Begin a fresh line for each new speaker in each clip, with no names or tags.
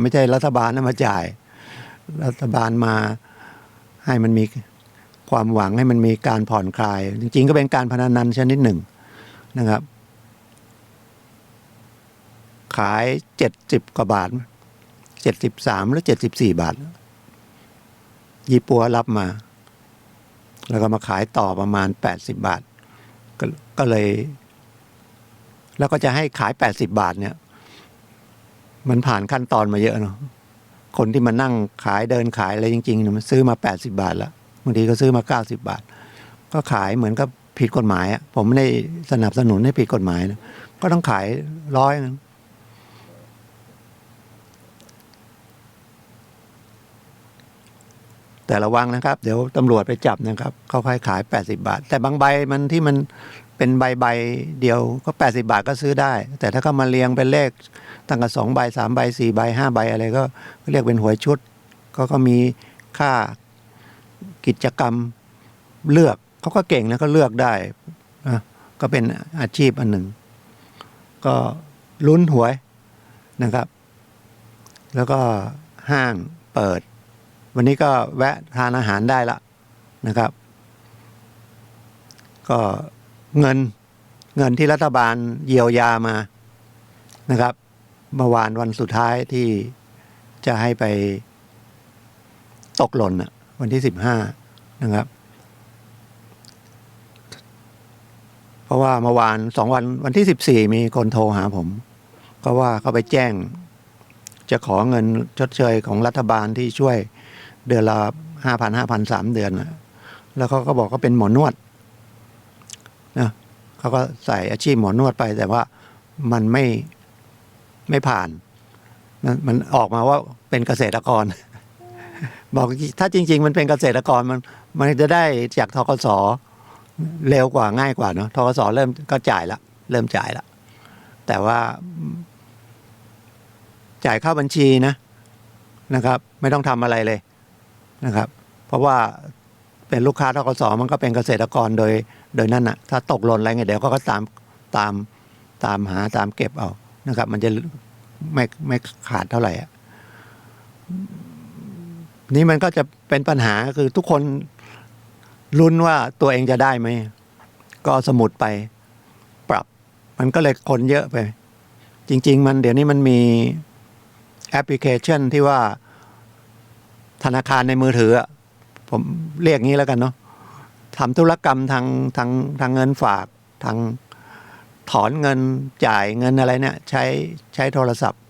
ไม่ใช่รัฐบาลนะมาจ่ายรัฐบาลมาให้มันมีความหวังให้มันมีการผ่อนคลายจริงๆก็เป็นการพนันชนิดหนึ่งนะครับขาย70 กว่าบาท73หรือ74 บาทยี่ปัวรับมาแล้วก็มาขายต่อประมาณ80 บาทก็เลยแล้วก็จะให้ขาย80 บาทเนี่ยมันผ่านขั้นตอนมาเยอะเนาะคนที่มานั่งขายเดินขายอะไรจริงๆมันซื้อมา80 บาทแล้วบางทีก็ซื้อมา90 บาทก็ขายเหมือนกับผิดกฎหมายอ่ะผมไม่ได้สนับสนุนให้ผิดกฎหมายนะก็ต้องขาย100นึงแต่ระวังนะครับเดี๋ยวตำรวจไปจับนะครับเขาขาย80 บาทแต่บางใบมันที่มันเป็นใบเดียวก็80 บาทก็ซื้อได้แต่ถ้าเขามาเรียงเป็นเลขตั้งแต่2 ใบ 3 ใบ 4 ใบ 5 ใบอะไรก็เรียกเป็นหวยชุดก็มีค่ากิจกรรมเลือกเขาก็เก่งนะก็เลือกได้ก็เป็นอาชีพอันหนึ่งก็ลุ้นหวยนะครับแล้วก็ห้างเปิดวันนี้ก็แวะทานอาหารได้ละนะครับก็เงินที่รัฐบาลเยียวยามานะครับเมื่อวานวันสุดท้ายที่จะให้ไปตกหล่นวันที่15นะครับเพราะว่าเมื่อวานวันที่14มีคนโทรหาผมก็ว่าเขาไปแจ้งจะขอเงินชดเชยของรัฐบาลที่ช่วยเดือนละ5,000 3 เดือนแล้วเขาก็บอกเขาเป็นหมอนวดนะเขาก็ใส่อาชีพหมอนวดไปแต่ว่ามันไม่ผ่านมันออกมาว่าเป็นเกษตรกรบอกถ้าจริงๆมันเป็นเกษตรกรมันจะได้จากธกส.เร็วกว่าง่ายกว่าเนาะธกส.เริ่มจ่ายละแต่ว่าจ่ายเข้าบัญชีนะครับไม่ต้องทำอะไรเลยนะครับเพราะว่าเป็นลูกค้าธกส.มันก็เป็นเกษตรกรโดยนั่นถ้าตกหล่นอะไรเงี้ยเดี๋ยวก็ตามหาตามเก็บเอานะครับมันจะไม่ขาดเท่าไหร่นี่มันก็จะเป็นปัญหาคือทุกคนลุ้นว่าตัวเองจะได้ไหมก็สมุดไปปรับมันก็เลยคนเยอะไปจริงๆมันเดี๋ยวนี้มันมีแอปพลิเคชันที่ว่าธนาคารในมือถือผมเรียกงี้แล้วกันเนาะทำธุรกรรมทางเงินฝากทางถอนเงินจ่ายเงินอะไรเนี่ยใช้โทรศัพท์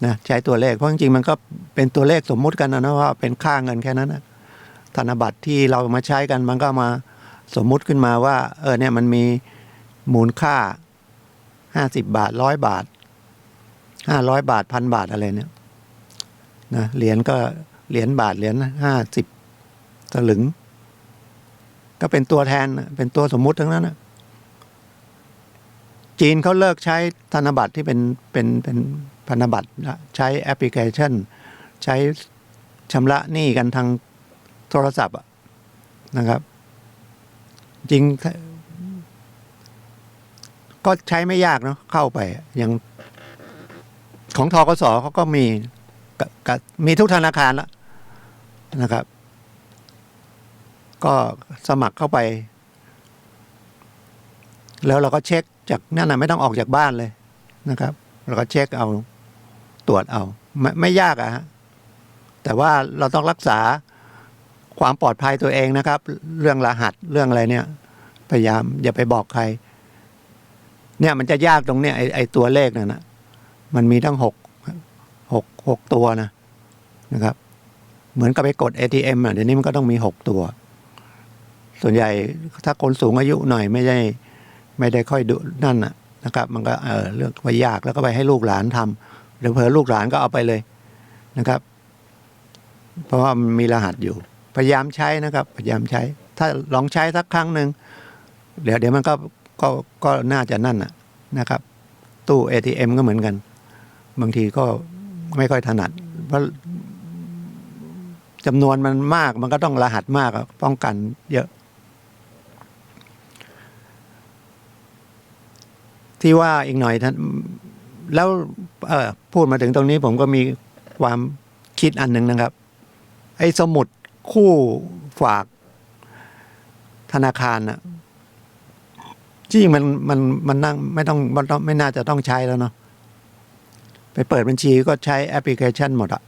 นะใช้ตัวเลขเพราะจริงๆมันก็เป็นตัวเลขสมมุติกันนะว่าเป็นค่าเงินแค่นั้นธนบัตรที่เรามาใช้กันมันก็มาสมมุติขึ้นมาว่าเนี่ยมันมีมูลค่า50 บาท100 บาท500 บาท1,000 บาทอะไรเนี่ยนะเหรียญก็เหรียญบาทเหรียญ50 สลึงก็เป็นตัวแทนเป็นตัวสมมุติทั้งนั้นจีนเขาเลิกใช้ธนบัตรที่เป็นพันธบัตรใช้แอปพลิเคชันใช้ชำระหนี้กันทางโทรศัพท์นะครับจริงก็ใช้ไม่ยากเนาะเข้าไปอย่างของธกส.เขาก็มีทุกธนาคารแล้วนะครับก็สมัครเข้าไปแล้วเราก็เช็คจากนั่นไม่ต้องออกจากบ้านเลยนะครับเราก็เช็คเอาตรวจเอาไม่ยากฮะแต่ว่าเราต้องรักษาความปลอดภัยตัวเองนะครับเรื่องรหัสเรื่องอะไรเนี่ยพยายามอย่าไปบอกใครเนี่ยมันจะยากตรงเนี้ยไอ้ตัวเลขนั่นนะมันมีทั้ง6 ตัวนะครับเหมือนกับไปกด ATM เดี๋ยวนี้มันก็ต้องมี6 ตัวส่วนใหญ่ถ้าคนสูงอายุหน่อยไม่ได้ค่อยดูนั่นนะครับมันก็เลือกไปยากแล้วก็ไปให้ลูกหลานทำหรือเผลอลูกหลานก็เอาไปเลยนะครับเพราะว่ามันมีรหัสอยู่พยายามใช้นะครับพยายามใช้ถ้าลองใช้สักครั้งหนึ่งเดี๋ยวมันก็น่าจะนั่นนะครับตู้ ATM ก็เหมือนกันบางทีก็ไม่ค่อยถนัดเพราะจำนวนมันมากมันก็ต้องรหัสมากป้องกันเยอะที่ว่าอีกหน่อยท่านแล้วพูดมาถึงตรงนี้ผมก็มี ความคิดอันหนึ่งนะครับไอ้สมุดคู่ฝากธนาคารนะที่มันนั่งไม่น่าจะต้องใช้แล้วเนาะไปเปิดบัญชีก็ใช้แอปพลิเคชันหมดอะ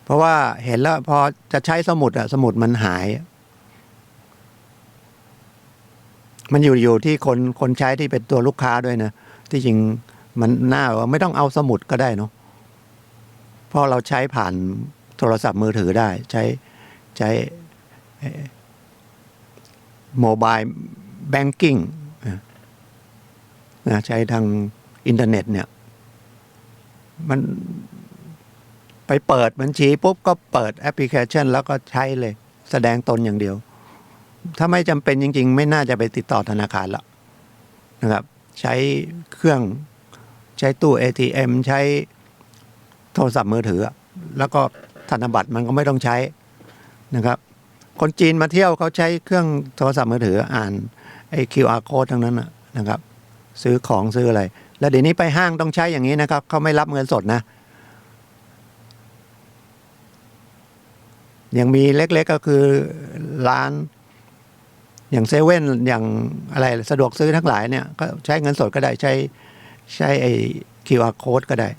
เพราะว่าเห็นแล้วพอจะใช้สมุดมันหาย มันอยู่ที่คนใช้ที่เป็นตัวลูกค้าด้วยนะที่จริงมันน่าว่าไม่ต้องเอาสมุดก็ได้เนาะเพราะเราใช้ผ่านโทรศัพท์มือถือได้ใช้โมบายแบงกิ้งนะใช้ทางอินเทอร์เน็ตเนี่ยมันไปเปิดบัญชีปุ๊บก็เปิดแอปพลิเคชันแล้วก็ใช้เลยแสดงตนอย่างเดียวถ้าไม่จำเป็นจริงๆไม่น่าจะไปติดต่อธนาคารละนะครับใช้เครื่องใช้ตู้ ATM ใช้โทรศัพท์มือถือแล้วก็ธนบัตรมันก็ไม่ต้องใช้นะครับคนจีนมาเที่ยวเขาใช้เครื่องโทรศัพท์มือถืออ่านไอ้ QR code ทั้งนั้นนะครับซื้อของซื้ออะไรแล้วเดี๋ยวนี้ไปห้างต้องใช้อย่างนี้นะครับเขาไม่รับเงินสดนะยังมีเล็กๆก็คือร้านอย่างเซเว่นอย่างอะไรสะดวกซื้อทั้งหลายเนี่ยก็ใช้เงินสดก็ได้ใช้ไอ้ QR code ก็ได้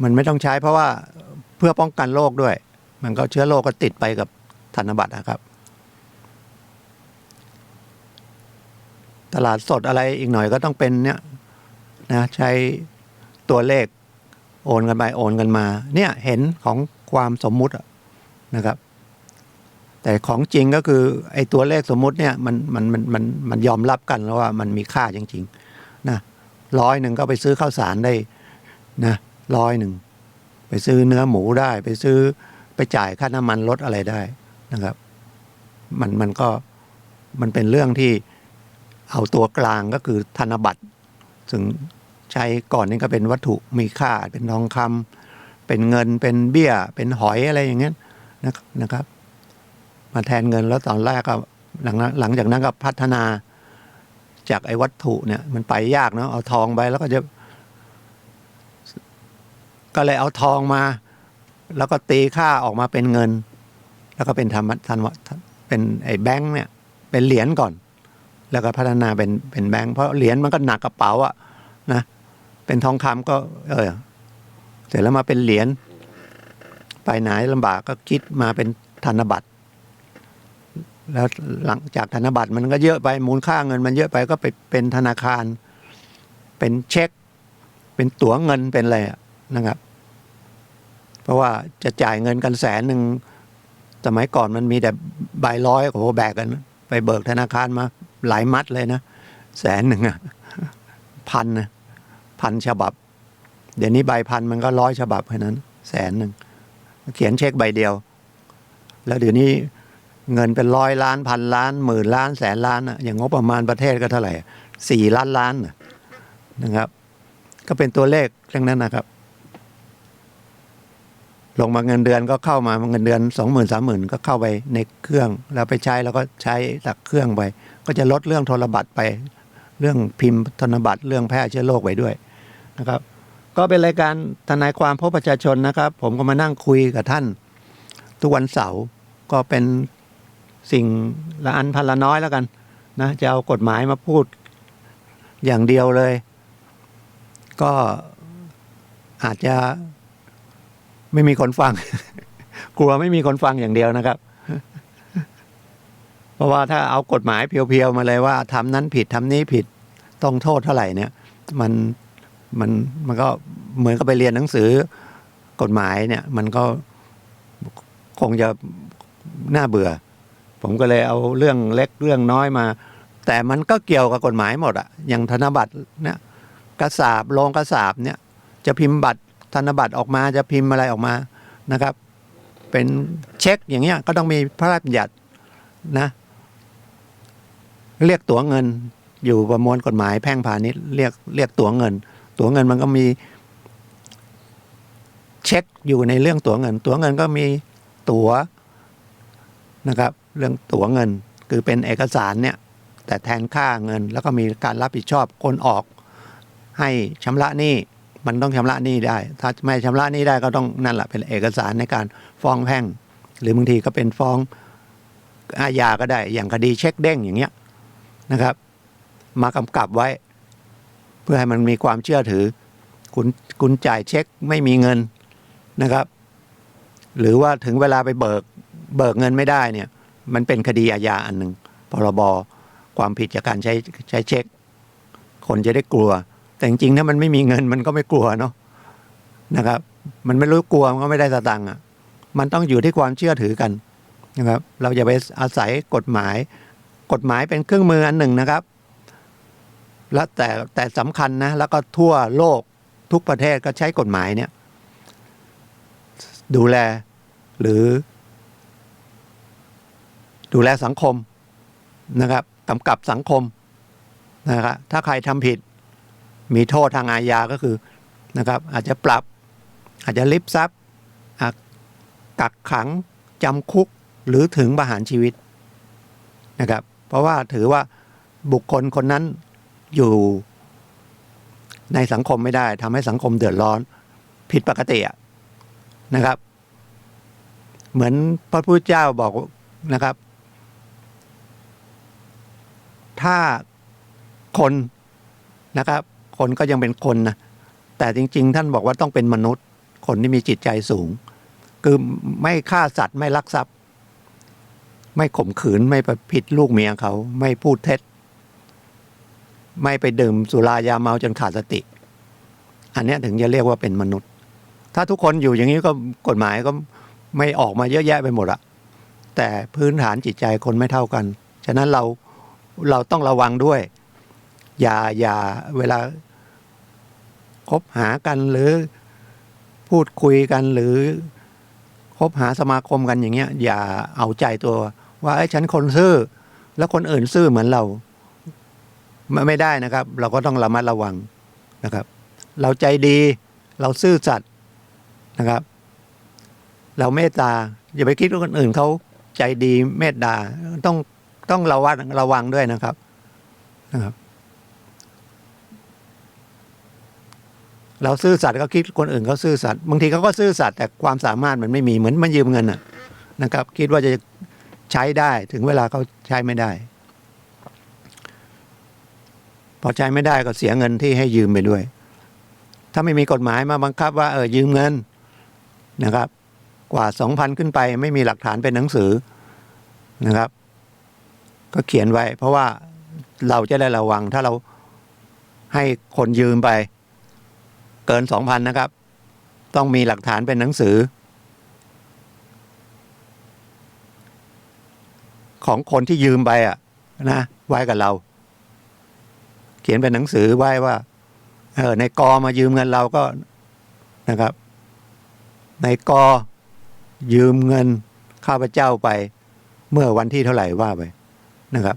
มันไม่ต้องใช้เพราะว่าเพื่อป้องกันโรคด้วยมันก็เชื้อโรคก็ติดไปกับธนบัตรนะครับตลาดสดอะไรอีกหน่อยก็ต้องเป็นเนี่ยนะใช้ตัวเลขโอนกันไปโอนกันมาเนี่ยเห็นของความสมมุตินะครับแต่ของจริงก็คือไอ้ตัวเลขสมมุติเนี่ยมันยอมรับกันแล้วว่ามันมีค่าจริงๆนะ100ก็ไปซื้อข้าวสารได้นะ100ไปซื้อเนื้อหมูได้ไปจ่ายค่าน้ำมันรถอะไรได้นะครับมันเป็นเรื่องที่เอาตัวกลางก็คือธนบัตรซึ่งใช้ก่อนนี้ก็เป็นวัตถุมีค่าเป็นทองคำเป็นเงินเป็นเบี้ยเป็นหอยอะไรอย่างเงี้ยนะครับมาแทนเงินแล้วตอนแรกก็หลังจากนั้นก็พัฒนาจากไอ้วัตถุเนี่ยมันไปยากเนาะเอาทองไปแล้วก็เลยเอาทองมาแล้วก็ตีค่าออกมาเป็นเงินแล้วก็เป็นเป็นไอ้แบงค์เนี่ยเป็นเหรียญก่อนแล้วก็พัฒนาเป็นแบงค์เพราะเหรียญมันก็หนักกระเป๋าอะนะเป็นทองคำก็เสร็จแล้วมาเป็นเหรียญไปไหนลำบากก็คิดมาเป็นธนบัตรแล้วหลังจากธนบัตรมันก็เยอะไปมูลค่าเงินมันเยอะไปก็ไปเป็นธนาคารเป็นเช็คเป็นตั๋วเงินเป็นอะไรนะครับเพราะว่าจะจ่ายเงินกัน100,000สมัยก่อนมันมีแต่ใบร้อยโอ้โหแบกกันไปเบิกธนาคารมาหลายมัดเลยนะ100,000พันฉบับเดี๋ยวนี้ใบพันมันก็100 ฉบับแค่นั้น100,000เขียนเช็คใบเดียวแล้วเดี๋ยวนี้เงินเป็น100 ล้านพันล้านหมื่นล้านแสนล้านอย่างงบประมาณประเทศก็เท่าไหร่4 ล้านนะครับก็เป็นตัวเลขทั้งนั้นนะครับลงมาเงินเดือนก็เข้ามาเงินเดือน 20,000-30,000ก็เข้าไปในเครื่องแล้วไปใช้แล้วก็ใช้จากเครื่องไปก็จะลดเรื่องโทรบัตรไปเรื่องพิมพ์ธนบัตรเรื่องแพร่เชื้อโรคไปด้วยนะครับก็เป็นรายการทนายความพบประชาชนนะครับผมก็มานั่งคุยกับท่านทุกวันเสาร์ก็เป็นสิ่งละอันพันละน้อยแล้วกันนะจะเอากฎหมายมาพูดอย่างเดียวเลยก็อาจจะไม่มีคนฟัง กลัวไม่มีคนฟังอย่างเดียวนะครับ เพราะว่าถ้าเอากฎหมายเพียวๆมาเลยว่าทำนั้นผิดทำนี้ผิดต้องโทษเท่าไหร่เนี่ยมันก็เหมือนกับไปเรียนหนังสือกฎหมายเนี่ยมันก็คงจะน่าเบื่อผมก็เลยเอาเรื่องเล็กเรื่องน้อยมาแต่มันก็เกี่ยวกับกฎหมายหมดอย่างธนบัตรเนี่ยกระสาบโรงกระสาบเนี่ยจะพิมพ์บัตรธนบัตรออกมาจะพิมพ์อะไรออกมานะครับเป็นเช็คอย่างเงี้ยก็ต้องมีพระราชบัญญัตินะเรียกตั๋วเงินอยู่ประมวลกฎหมายแพ่งพาณิชย์เรียกตั๋วเงินมันก็มีเช็คอยู่ในเรื่องตั๋วเงินก็มีตั๋วนะครับเรื่องตั๋วเงินคือเป็นเอกสารเนี่ยแต่แทนค่าเงินแล้วก็มีการรับผิดชอบคนออกให้ชำระหนี้ มันต้องชำระหนี้ได้ถ้าไม่ชำระหนี้ได้ก็ต้องนั่นแหละเป็นเอกสารในการฟ้องแพ่งหรือบางทีก็เป็นฟ้องอาญาก็ได้อย่างคดีเช็คเด้งอย่างเงี้ยนะครับมากำกับไว้เพื่อให้มันมีความเชื่อถือคุณจ่ายเช็คไม่มีเงินนะครับหรือว่าถึงเวลาไปเบิกเงินไม่ได้เนี่ยมันเป็นคดีอาญาอันหนึ่งพรบความผิดจากการใช้เช็คคนจะได้กลัวแต่จริงๆถ้ามันไม่มีเงินมันก็ไม่กลัวเนาะนะครับมันไม่รู้กลัวมันก็ไม่ได้สตังค์อ่ะมันต้องอยู่ที่ความเชื่อถือกันนะครับเราอย่าไปอาศัยกฎหมายเป็นเครื่องมืออันหนึ่งนะครับและแต่สำคัญนะแล้วก็ทั่วโลกทุกประเทศก็ใช้กฎหมายเนี่ยดูแลหรือดูแลสังคมนะครับกำกับสังคมนะครับถ้าใครทำผิดมีโทษทางอาญาก็คือนะครับอาจจะปรับอาจจะลิบทรัพย์กักขังจำคุกหรือถึงประหารชีวิตนะครับเพราะว่าถือว่าบุคคลคนนั้นอยู่ในสังคมไม่ได้ทำให้สังคมเดือดร้อนผิดปกตินะครับเหมือนพระพุทธเจ้าบอกนะครับถ้าคนนะครับคนก็ยังเป็นคนนะแต่จริงๆท่านบอกว่าต้องเป็นมนุษย์คนที่มีจิตใจสูงคือไม่ฆ่าสัตว์ไม่ลักทรัพย์ไม่ข่มขืนไม่ไปผิดลูกเมียเขาไม่พูดเท็จไม่ไปดื่มสุรายาเมาจนขาดสติอันนี้ถึงจะเรียกว่าเป็นมนุษย์ถ้าทุกคนอยู่อย่างนี้ก็กฎหมายก็ไม่ออกมาเยอะแยะไปหมดอะแต่พื้นฐานจิตใจคนไม่เท่ากันฉะนั้นเราต้องระวังด้วยอย่าเวลาคบหากันหรือพูดคุยกันหรือคบหาสมาคมกันอย่างเงี้ยอย่าเอาใจตัวว่าไอ้ฉันคนซื่อแล้วคนอื่นซื่อเหมือนเราไม่ได้นะครับเราก็ต้องระมัดระวังนะครับเราใจดีเราซื่อสัตย์นะครับเราเมตตาอย่าไปคิดว่าคนอื่นเขาใจดีเมตตาต้องระวังด้วยนะครับเราซื่อสัตย์ก็คิดคนอื่นเขาซื่อสัตย์บางทีเขาก็ซื่อสัตย์แต่ความสามารถมันไม่มีเหมือนมันยืมเงินนะครับคิดว่าจะใช้ได้ถึงเวลาเขาใช้ไม่ได้พอใช้ไม่ได้ก็เสียเงินที่ให้ยืมไปด้วยถ้าไม่มีกฎหมายมาบังคับว่ายืมเงินนะครับกว่า 2,000 ขึ้นไปไม่มีหลักฐานเป็นหนังสือนะครับก็เขียนไว้เพราะว่าเราจะได้ระวังถ้าเราให้คนยืมไปเกิน 2,000 นะครับต้องมีหลักฐานเป็นหนังสือของคนที่ยืมไปนะไว้กับเราเขียนเป็นหนังสือไว้ว่าในกอมายืมเงินเราก็นะครับในกอยืมเงินข้าพเจ้าไปเมื่อวันที่เท่าไหร่ว่าไปนะครับ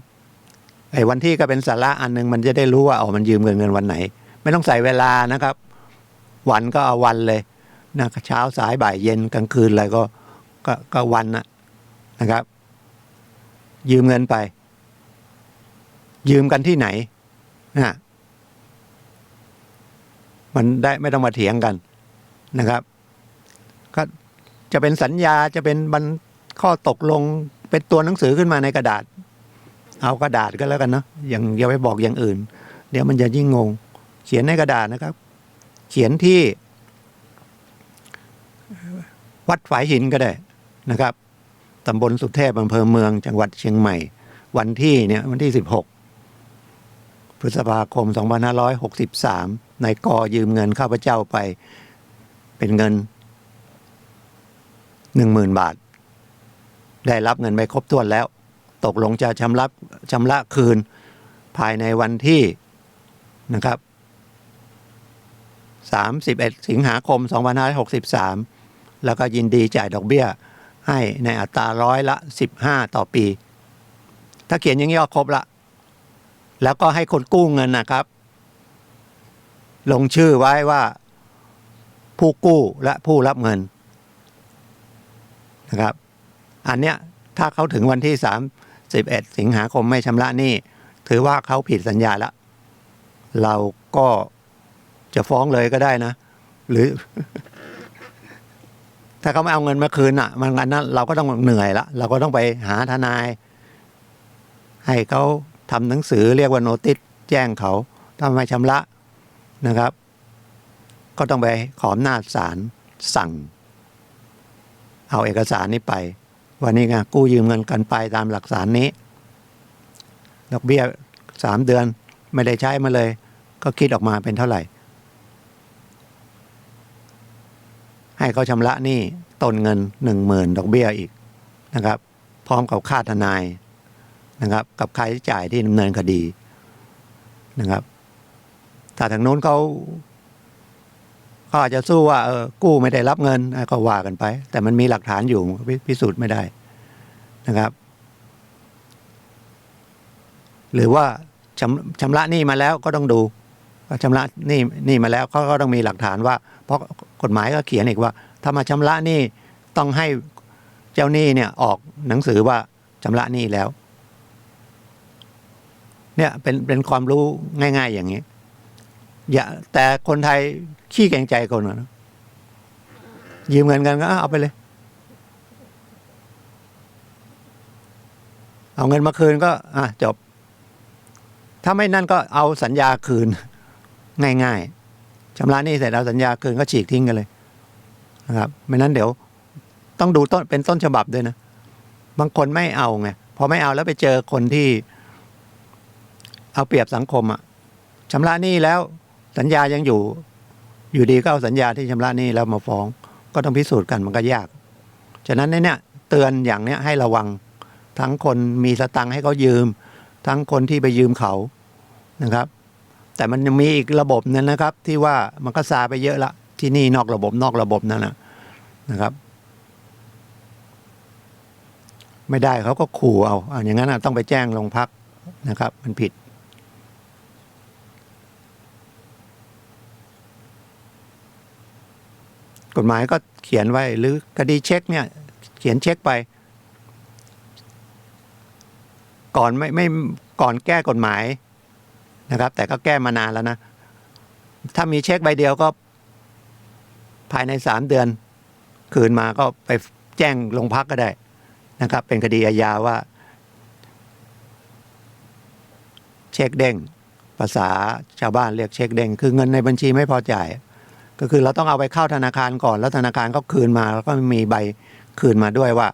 ไอ้วันที่ก็เป็นสาระอันนึงมันจะได้รู้ว่ามันยืมเงินวันไหนไม่ต้องใส่เวลานะครับวันก็เอาวันเลยนะเช้าสายบ่ายเย็นกลางคืนอะไรก็วันนะครับยืมเงินไปยืมกันที่ไหนมันได้ไม่ต้องมาเถียงกันนะครับก็จะเป็นสัญญาจะเป็นข้อตกลงเป็นตัวหนังสือขึ้นมาในกระดาษเอากระดาษก็แล้วกันเนาะอย่าไปบอกอย่างอื่นเดี๋ยวมันจะยิ่งงงเขียนในกระดาษนะครับเขียนที่วัดฝายหินก็ได้นะครับตำบลสุเทพอำเภอเมืองจังหวัดเชียงใหม่วันที่16 พฤษภาคม 2563 นายกยืมเงินข้าพเจ้าไปเป็นเงิน 10,000 บาทได้รับเงินไปครบถ้วนแล้วตกลงจะชำระคืนภายในวันที่นะครับ31 สิงหาคม 2563 แล้วก็ยินดีจ่ายดอกเบี้ยให้ในอัตรา15%ต่อปีถ้าเขียนอย่างนี้ก็ครบละแล้วก็ให้คนกู้เงินนะครับลงชื่อไว้ว่าผู้กู้และผู้รับเงินนะครับอันเนี้ยถ้าเขาถึงวันที่31 สิงหาคมไม่ชำระหนี้ถือว่าเขาผิดสัญญาแล้วเราก็ จะฟ้องเลยก็ได้นะหรือ ถ้าเขาไม่เอาเงินมาคืนอ่ะมันงั้นเราก็ต้องเหนื่อยละเราก็ต้องไปหาทนายให้เขาทำหนังสือเรียกว่าโนติสแจ้งเขาถ้าไม่ชำระนะครับก็ต้องไปขออำนาจศาลสั่งเอาเอกสารนี้ไปวันนี้ไงกู้ยืมเงินกันไปตามหลักฐานนี้ดอกเบี้ย3 เดือนไม่ได้ใช้มาเลยก็คิดออกมาเป็นเท่าไหร่ให้เขาชำระหนี้ต้นเงิน 10,000 ดอกเบี้ยอีกนะครับพร้อมกับค่าทนายนะครับกับค่าใช้จ่ายที่ดำเนินคดีนะครับถ้าทางโน้นเขาอาจจะสู้ว่ากู้ไม่ได้รับเงินก็ว่ากันไปแต่มันมีหลักฐานอยู่พิสูจน์ไม่ได้นะครับหรือว่าชำระหนี้มาแล้วก็ต้องดูชำระหนี้มาแล้วเขาก็ต้องมีหลักฐานว่าเพราะกฎหมายก็เขียนอีกว่าถ้ามาชำระหนี้ต้องให้เจ้าหนี้เนี่ยออกหนังสือว่าชำระหนี้แล้วเนี่ยเป็นความรู้ง่ายๆอย่างนี้อย่าแต่คนไทยขี้เกรงใจคนนะยืมเงินกันก็เอาไปเลยเอาเงินมาคืนก็จบถ้าไม่นั่นก็เอาสัญญาคืนง่ายๆชำระหนี้เสร็จเอาสัญญาคืนก็ฉีกทิ้งกันเลยนะครับไม่นั้นเดี๋ยวต้องดูเป็นต้นฉบับด้วยนะบางคนไม่เอาไงพอไม่เอาแล้วไปเจอคนที่เอาเปรียบสังคมชำระหนี้แล้วสัญญายังอยู่ดีก็เอาสัญญาที่ชำระหนี้แล้วมาฟ้องก็ต้องพิสูจน์กันมันก็ยากฉะนั้นเนี่ยเตือนอย่างเนี้ยให้ระวังทั้งคนมีสตังค์ให้เขายืมทั้งคนที่ไปยืมเขานะครับแต่มันยังมีอีกระบบนึงนะครับที่ว่ามันก็ซาไปเยอะละที่นี่นอกระบบนั่นนะครับไม่ได้เขาก็ขู่เอาอย่างนั้นต้องไปแจ้งโรงพักนะครับมันผิดกฎหมายก็เขียนไว้หรือคดีเช็คเนี่ยเขียนเช็คไปก่อนไม่ก่อนแก้กฎหมายนะครับแต่ก็แก้มานานแล้วนะถ้ามีเช็คใบเดียวก็ภายใน3 เดือนคืนมาก็ไปแจ้งโรงพักก็ได้นะครับเป็นคดีอาญาว่าเช็คเด้งภาษาชาวบ้านเรียกเช็คเด้งคือเงินในบัญชีไม่พอจ่ายก็คือเราต้องเอาไปเข้าธนาคารก่อนแล้วธนาคารก็คืนมาแล้วก็มีใบคืนมาด้วยว่า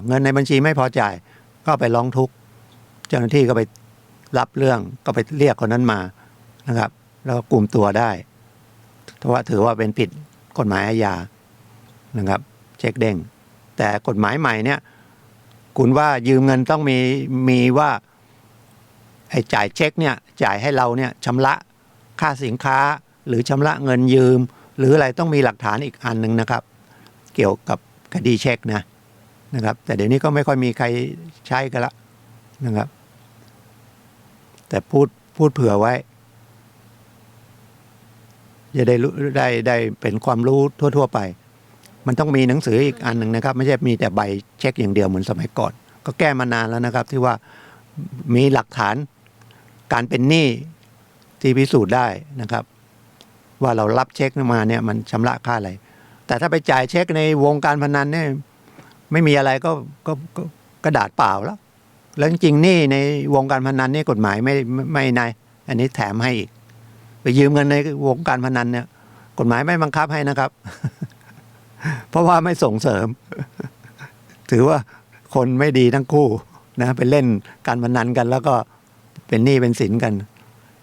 เงินในบัญชีไม่พอจ่ายก็ไปร้องทุกข์เจ้าหน้าที่ก็ไปรับเรื่องก็ไปเรียกคนนั้นมานะครับแล้วก็กลุ่มตัวได้เพราะว่าถือว่าเป็นผิดกฎหมายอาญานะครับเช็คเด้งแต่กฎหมายใหม่เนี่ยคุณว่ายืมเงินต้องมีว่าไอ้จ่ายเช็คเนี่ยจ่ายให้เราเนี่ยชำระค่าสินค้าหรือชำระเงินยืมหรืออะไรต้องมีหลักฐานอีกอันนึงนะครับเกี่ยวกับคดีเช็คนะครับแต่เดี๋ยวนี้ก็ไม่ค่อยมีใครใช้กันละนะครับแต่พูดเผื่อไว้จะได้เป็นความรู้ทั่วไปมันต้องมีหนังสืออีกอันหนึ่งนะครับไม่ใช่มีแต่ใบเช็คอย่างเดียวเหมือนสมัยก่อนก็แก้มานานแล้วนะครับที่ว่ามีหลักฐานการเป็นหนี้ที่พิสูจน์ได้นะครับว่าเรารับเช็คมาเนี่ยมันชำระค่าอะไรแต่ถ้าไปจ่ายเช็คในวงการพนันเนี่ยไม่มีอะไรก็กระดาษเปล่าแล้วจริงๆนี่ในวงการพนันนี่กฎหมายไม่ในอันนี้แถมให้อีกไปยืมเงินในวงการพนันเนี่ยกฎหมายไม่บังคับให้นะครับ เพราะว่าไม่ส่งเสริม ถือว่าคนไม่ดีทั้งคู่นะไปเล่นการพนันกันแล้วก็เป็นหนี้เป็นสินกัน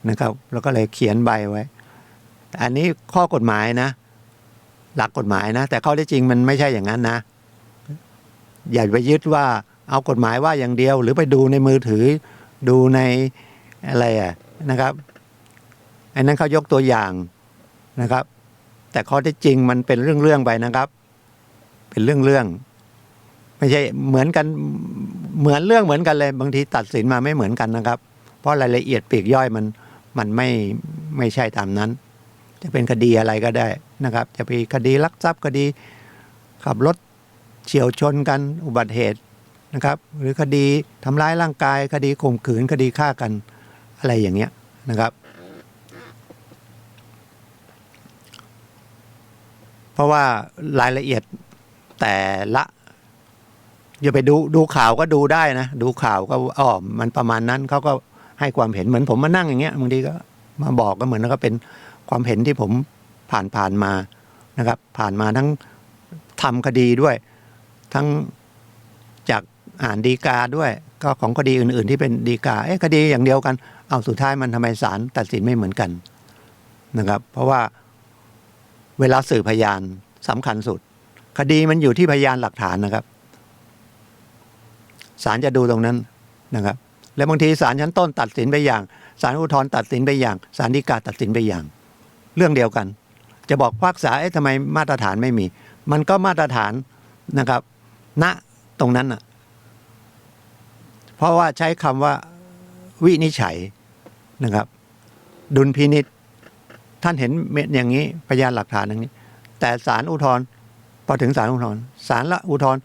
นะครับแล้วก็เลยเขียนใบไว้อันนี้ข้อกฎหมายนะหลักกฎหมายนะแต่ข้อที่จริงมันไม่ใช่อย่างนั้นนะอย่าไปยึดว่าเอากฎหมายว่าอย่างเดียวหรือไปดูในมือถือดูในอะไรนะครับอันนั้นเขายกตัวอย่างนะครับแต่ข้อที่จริงมันเป็นเรื่องไปนะครับเป็นเรื่องไม่ใช่เหมือนกันเหมือนกันเลยบางทีตัดสินมาไม่เหมือนกันนะครับเพราะรายละเอียดปลีกย่อยมันไม่ใช่ตามนั้นจะเป็นคดีอะไรก็ได้นะครับจะเป็นคดีลักทรัพย์คดีขับรถเฉี่ยวชนกันอุบัติเหตุนะครับหรือคดีทำร้ายร่างกายคดีข่มขืนคดีฆ่ากันอะไรอย่างเงี้ยนะครับ ราะว่ารายละเอียดแต่ละอย่าไปดูข่าวก็ดูได้นะดูข่าวก็มันประมาณนั้นเขาก็ให้ความเห็นเหมือนผมมานั่งอย่างเงี้ยบางทีก็มาบอกก็เหมือนก็เป็นความเห็นที่ผมผ่านมานะครับผ่านมาทั้งทำคดีด้วยทั้งจากอ่านฎีกาด้วยก็ของคดีอื่นๆที่เป็นฎีกาคดีอย่างเดียวกันเอาสุดท้ายมันทำไมศาลตัดสินไม่เหมือนกันนะครับเพราะว่าเวลาสืบพยานสำคัญสุดคดีมันอยู่ที่พยานหลักฐานนะครับศาลจะดูตรงนั้นนะครับและบางทีศาลชั้นต้นตัดสินไปอย่างศาลอุทธรณ์ตัดสินไปอย่างศาลฎีกาตัดสินไปอย่างเรื่องเดียวกันจะบอกพากษาทำไมมาตรฐานไม่มีมันก็มาตรฐานนะครับณตรงนั้นน่ะเพราะว่าใช้คำว่าวินิจฉัยนะครับดุลพินิจท่านเห็นอย่างนี้พยานหลักฐานอย่างนี้แต่ศาลอุทธรณ์พอถึงศาลอุทธรณ์ศาลละอุทธรณ์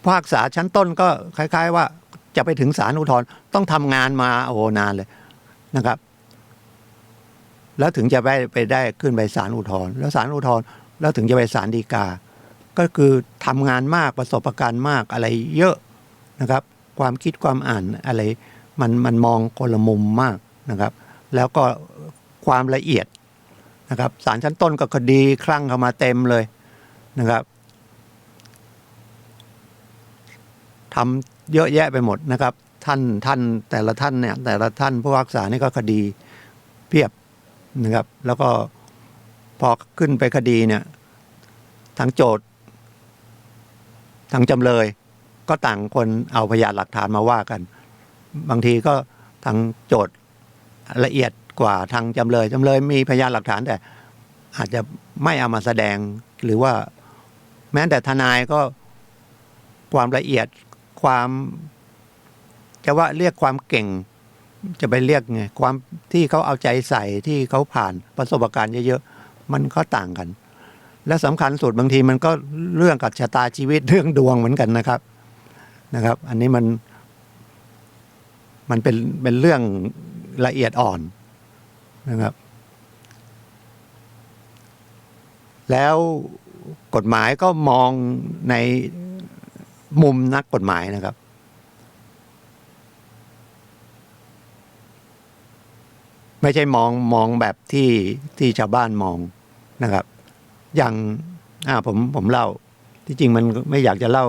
พากษาชั้นต้นก็คล้ายๆว่าจะไปถึงศาลอุทธรณ์ต้องทำงานมานานเลยนะครับแล้วถึงจะไปได้ขึ้นไปศาลอุทธรณ์แล้วศาลอุทธรณ์แล้วถึงจะไปศาลฎีกาก็คือทำงานมากประสบการณ์มากอะไรเยอะนะครับความคิดความอ่านอะไรมันมองคนละมุมมากนะครับแล้วก็ความละเอียดนะครับศาลชั้นต้นก็คดีคลั่งเข้ามาเต็มเลยนะครับทำเยอะแยะไปหมดนะครับท่านแต่ละท่านเนี่ยแต่ละท่านผู้พิพากษานี่ก็คดีเพียบนะครับแล้วก็พอขึ้นไปคดีเนี่ยทั้งโจทย์ทั้งจำเลยก็ต่างคนเอาพยานหลักฐานมาว่ากันบางทีก็ทางโจทย์ละเอียดกว่าทางจำเลยมีพยานหลักฐานแต่อาจจะไม่เอามาแสดงหรือว่าแม้แต่ทนายก็ความละเอียดความจะว่าเรียกความเก่งจะไปเรียกไงความที่เขาเอาใจใส่ที่เขาผ่านประสบการณ์เยอะๆมันก็ต่างกันและสำคัญสุดบางทีมันก็เรื่องกับชะตาชีวิตเรื่องดวงเหมือนกันนะครับอันนี้มันเป็นเรื่องละเอียดอ่อนนะครับแล้วกฎหมายก็มองในมุมนักกฎหมายนะครับไม่ใช่มองแบบที่ชาวบ้านมองนะครับอย่างผมเล่าที่จริงมันไม่อยากจะเล่า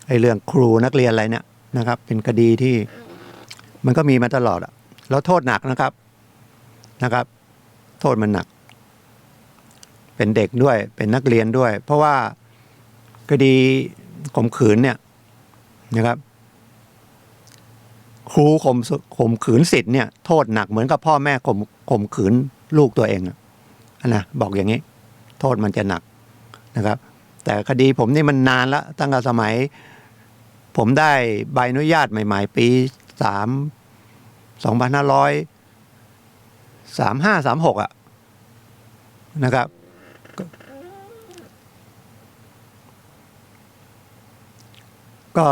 ไอ้เรื่องครูนักเรียนอะไรเนี่ยนะครับเป็นคดีที่มันก็มีมาตลอดแล้วโทษหนักนะครับโทษมันหนักเป็นเด็กด้วยเป็นนักเรียนด้วยเพราะว่าคดีข่มขืนเนี่ยนะครับครูข่มขืนศิษย์เนี่ยโทษหนักเหมือนกับพ่อแม่ข่มขืนลูกตัวเองนะบอกอย่างนี้โทษมันจะหนักนะครับแต่คดีผมนี่มันนานละตั้งแต่สมัยผมได้ใบอนุญาตใหม่ๆปี2535-36นะครับก็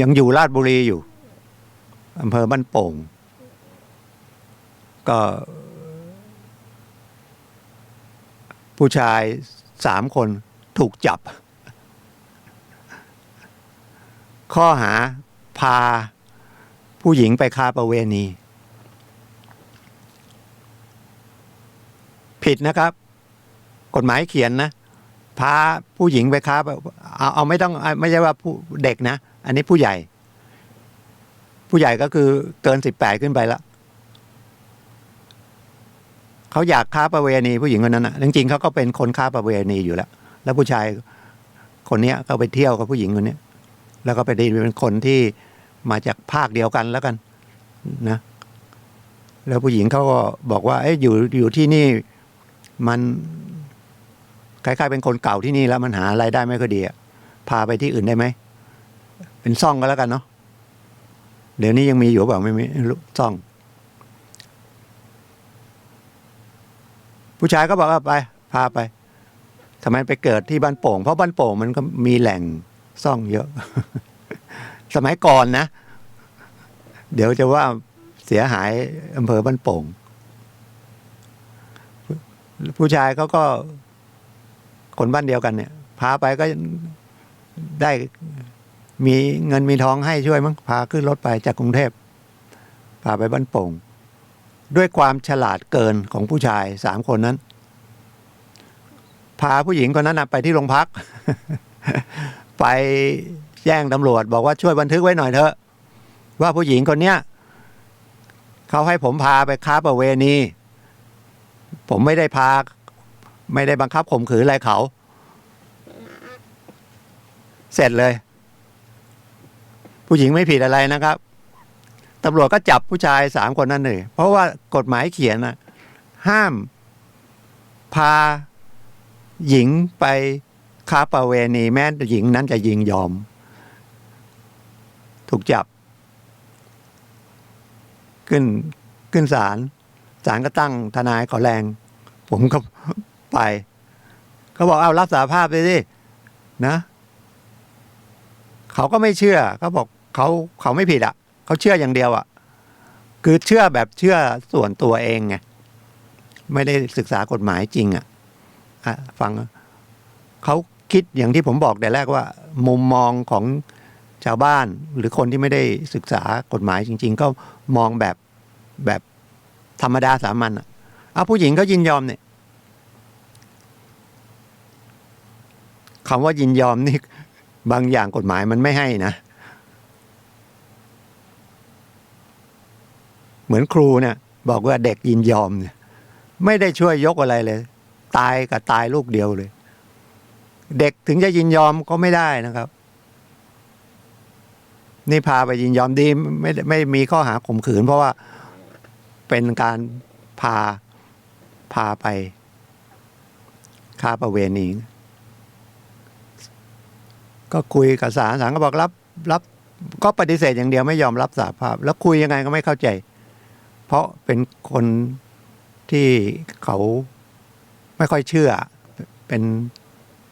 ยังอยู่ราชบุรีอยู่อำเภอบ้านโป่งก็ผู้ชาย3 คนถูกจับข้อหาพาผู้หญิงไปค้าประเวณีผิดนะครับกฎหมายเขียนนะพาผู้หญิงไปค้าเอาไม่ใช่ว่าผู้เด็กนะอันนี้ผู้ใหญ่ก็คือเกิน18ขึ้นไปแล้วเขาอยากค้าประเวณีผู้หญิงคนนั้นนะจริงๆเขาก็เป็นคนค้าประเวณีอยู่แล้วผู้ชายคนนี้ก็ไปเที่ยวกับผู้หญิงคนนี้แล้วก็ไปได้เป็นคนที่มาจากภาคเดียวกันแล้วกันนะแล้วผู้หญิงเขาก็บอกว่าอยู่ที่นี่มันคล้ายๆเป็นคนเก่าที่นี่แล้วมันหารายได้ไม่ค่อยดีพาไปที่อื่นได้ไหมเป็นซ่องก็แล้วกันเนาะเดี๋ยวนี้ยังมีอยู่เปล่าไม่มีซ่องผู้ชายก็บอกว่าไปพาไปทำไมไปเกิดที่บ้านโป่งเพราะบ้านโป่งมันก็มีแหล่งซ่องเยอะ สมัยก่อนนะเดี๋ยวจะว่าเสียหายอำเภอบ้านโป่งผู้ชายเขาก็ คนบ้านเดียวกันเนี่ยพาไปก็ได้มีเงินมีทองให้ช่วยมั้งพาขึ้นรถไปจากกรุงเทพพาไปบ้านโป่งด้วยความฉลาดเกินของผู้ชาย3 คนนั้นพาผู้หญิงคนนั้นไปที่โรงพัก ไปแจ้งตำรวจบอกว่าช่วยบันทึกไว้หน่อยเถอะว่าผู้หญิงคนเนี้ยเขาให้ผมพาไปค้าประเวณีผมไม่ได้บังคับข่มขืนอะไรเขาเสร็จเลยผู้หญิงไม่ผิดอะไรนะครับตำรวจก็จับผู้ชาย3 คนนั้นเลยเพราะว่ากฎหมายเขียนนะห้ามพาหญิงไปค้าประเวณีแม้หญิงนั้นจะยินยอมถูกจับขึ้นศาลก็ตั้งทนายขอแรงผมก็ไปเขาบอกเอารับสารภาพไปสินะเขาก็ไม่เชื่อเขาบอกเขาไม่ผิดอ่ะเขาเชื่ออย่างเดียวอ่ะคือเชื่อแบบเชื่อส่วนตัวเองไงไม่ได้ศึกษากฎหมายจริงอ่ะฟังเขาคิดอย่างที่ผมบอกแต่แรกว่ามุมมองของชาวบ้านหรือคนที่ไม่ได้ศึกษากฎหมายจริงๆก็มองแบบธรรมดาสามัญอ่ะเอาผู้หญิงก็ยินยอมเนี่ยคำว่ายินยอมนี่บางอย่างกฎหมายมันไม่ให้นะเหมือนครูเนี่ยบอกว่าเด็กยินยอมเนี่ยไม่ได้ช่วยยกอะไรเลยตายกับตายลูกเดียวเลยเด็กถึงจะยินยอมก็ไม่ได้นะครับนี่พาไปยินยอมดีไม่มีข้อหาข่มขืนเพราะว่าเป็นการพาไปค้าประเวณีก็คุยกับศาลก็บอกรับก็ปฏิเสธอย่างเดียวไม่ยอมรับสารภาพแล้วคุยยังไงก็ไม่เข้าใจเพราะเป็นคนที่เขาไม่ค่อยเชื่อเป็น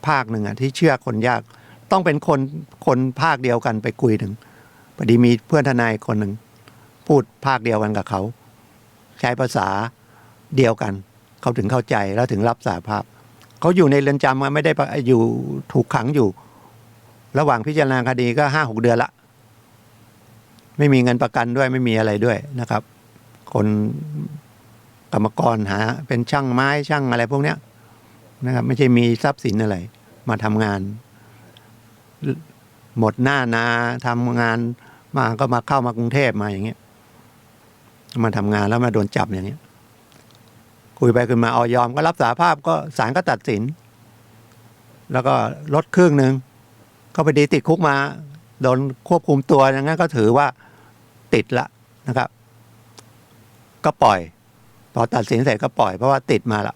ภาคหนึ่งที่เชื่อคนยากต้องเป็นคนภาคเดียวกันไปคุยถึงพอดีมีเพื่อนทนายคนหนึ่งพูดภาคเดียวกันกับเขาใช้ภาษาเดียวกันเขาถึงเข้าใจแล้วถึงรับสารภาพเขาอยู่ในเรือนจำไม่ได้อยู่ถูกขังอยู่ระหว่างพิจารณาคดีก็5-6 เดือนละไม่มีเงินประกันด้วยไม่มีอะไรด้วยนะครับคนกรรมกรหาเป็นช่างไม้ช่างอะไรพวกเนี้ยนะครับไม่ใช่มีทรัพย์สินอะไรมาทำงานหมดหน้านาทำงานมาก็มาเข้ามากรุงเทพมาอย่างเงี้ยมาทำงานแล้วมาโดนจับอย่างเงี้ยคุยไปคุยมาเอายอมก็รับสารภาพก็ศาลก็ตัดสินแล้วก็ลดครึ่งนึงก็ไปดีติดคุกมาโดนควบคุมตัวอย่างนั้นก็ถือว่าติดละนะครับก็ปล่อยพอตัดสินเสร็จก็ปล่อยเพราะว่าติดมาละ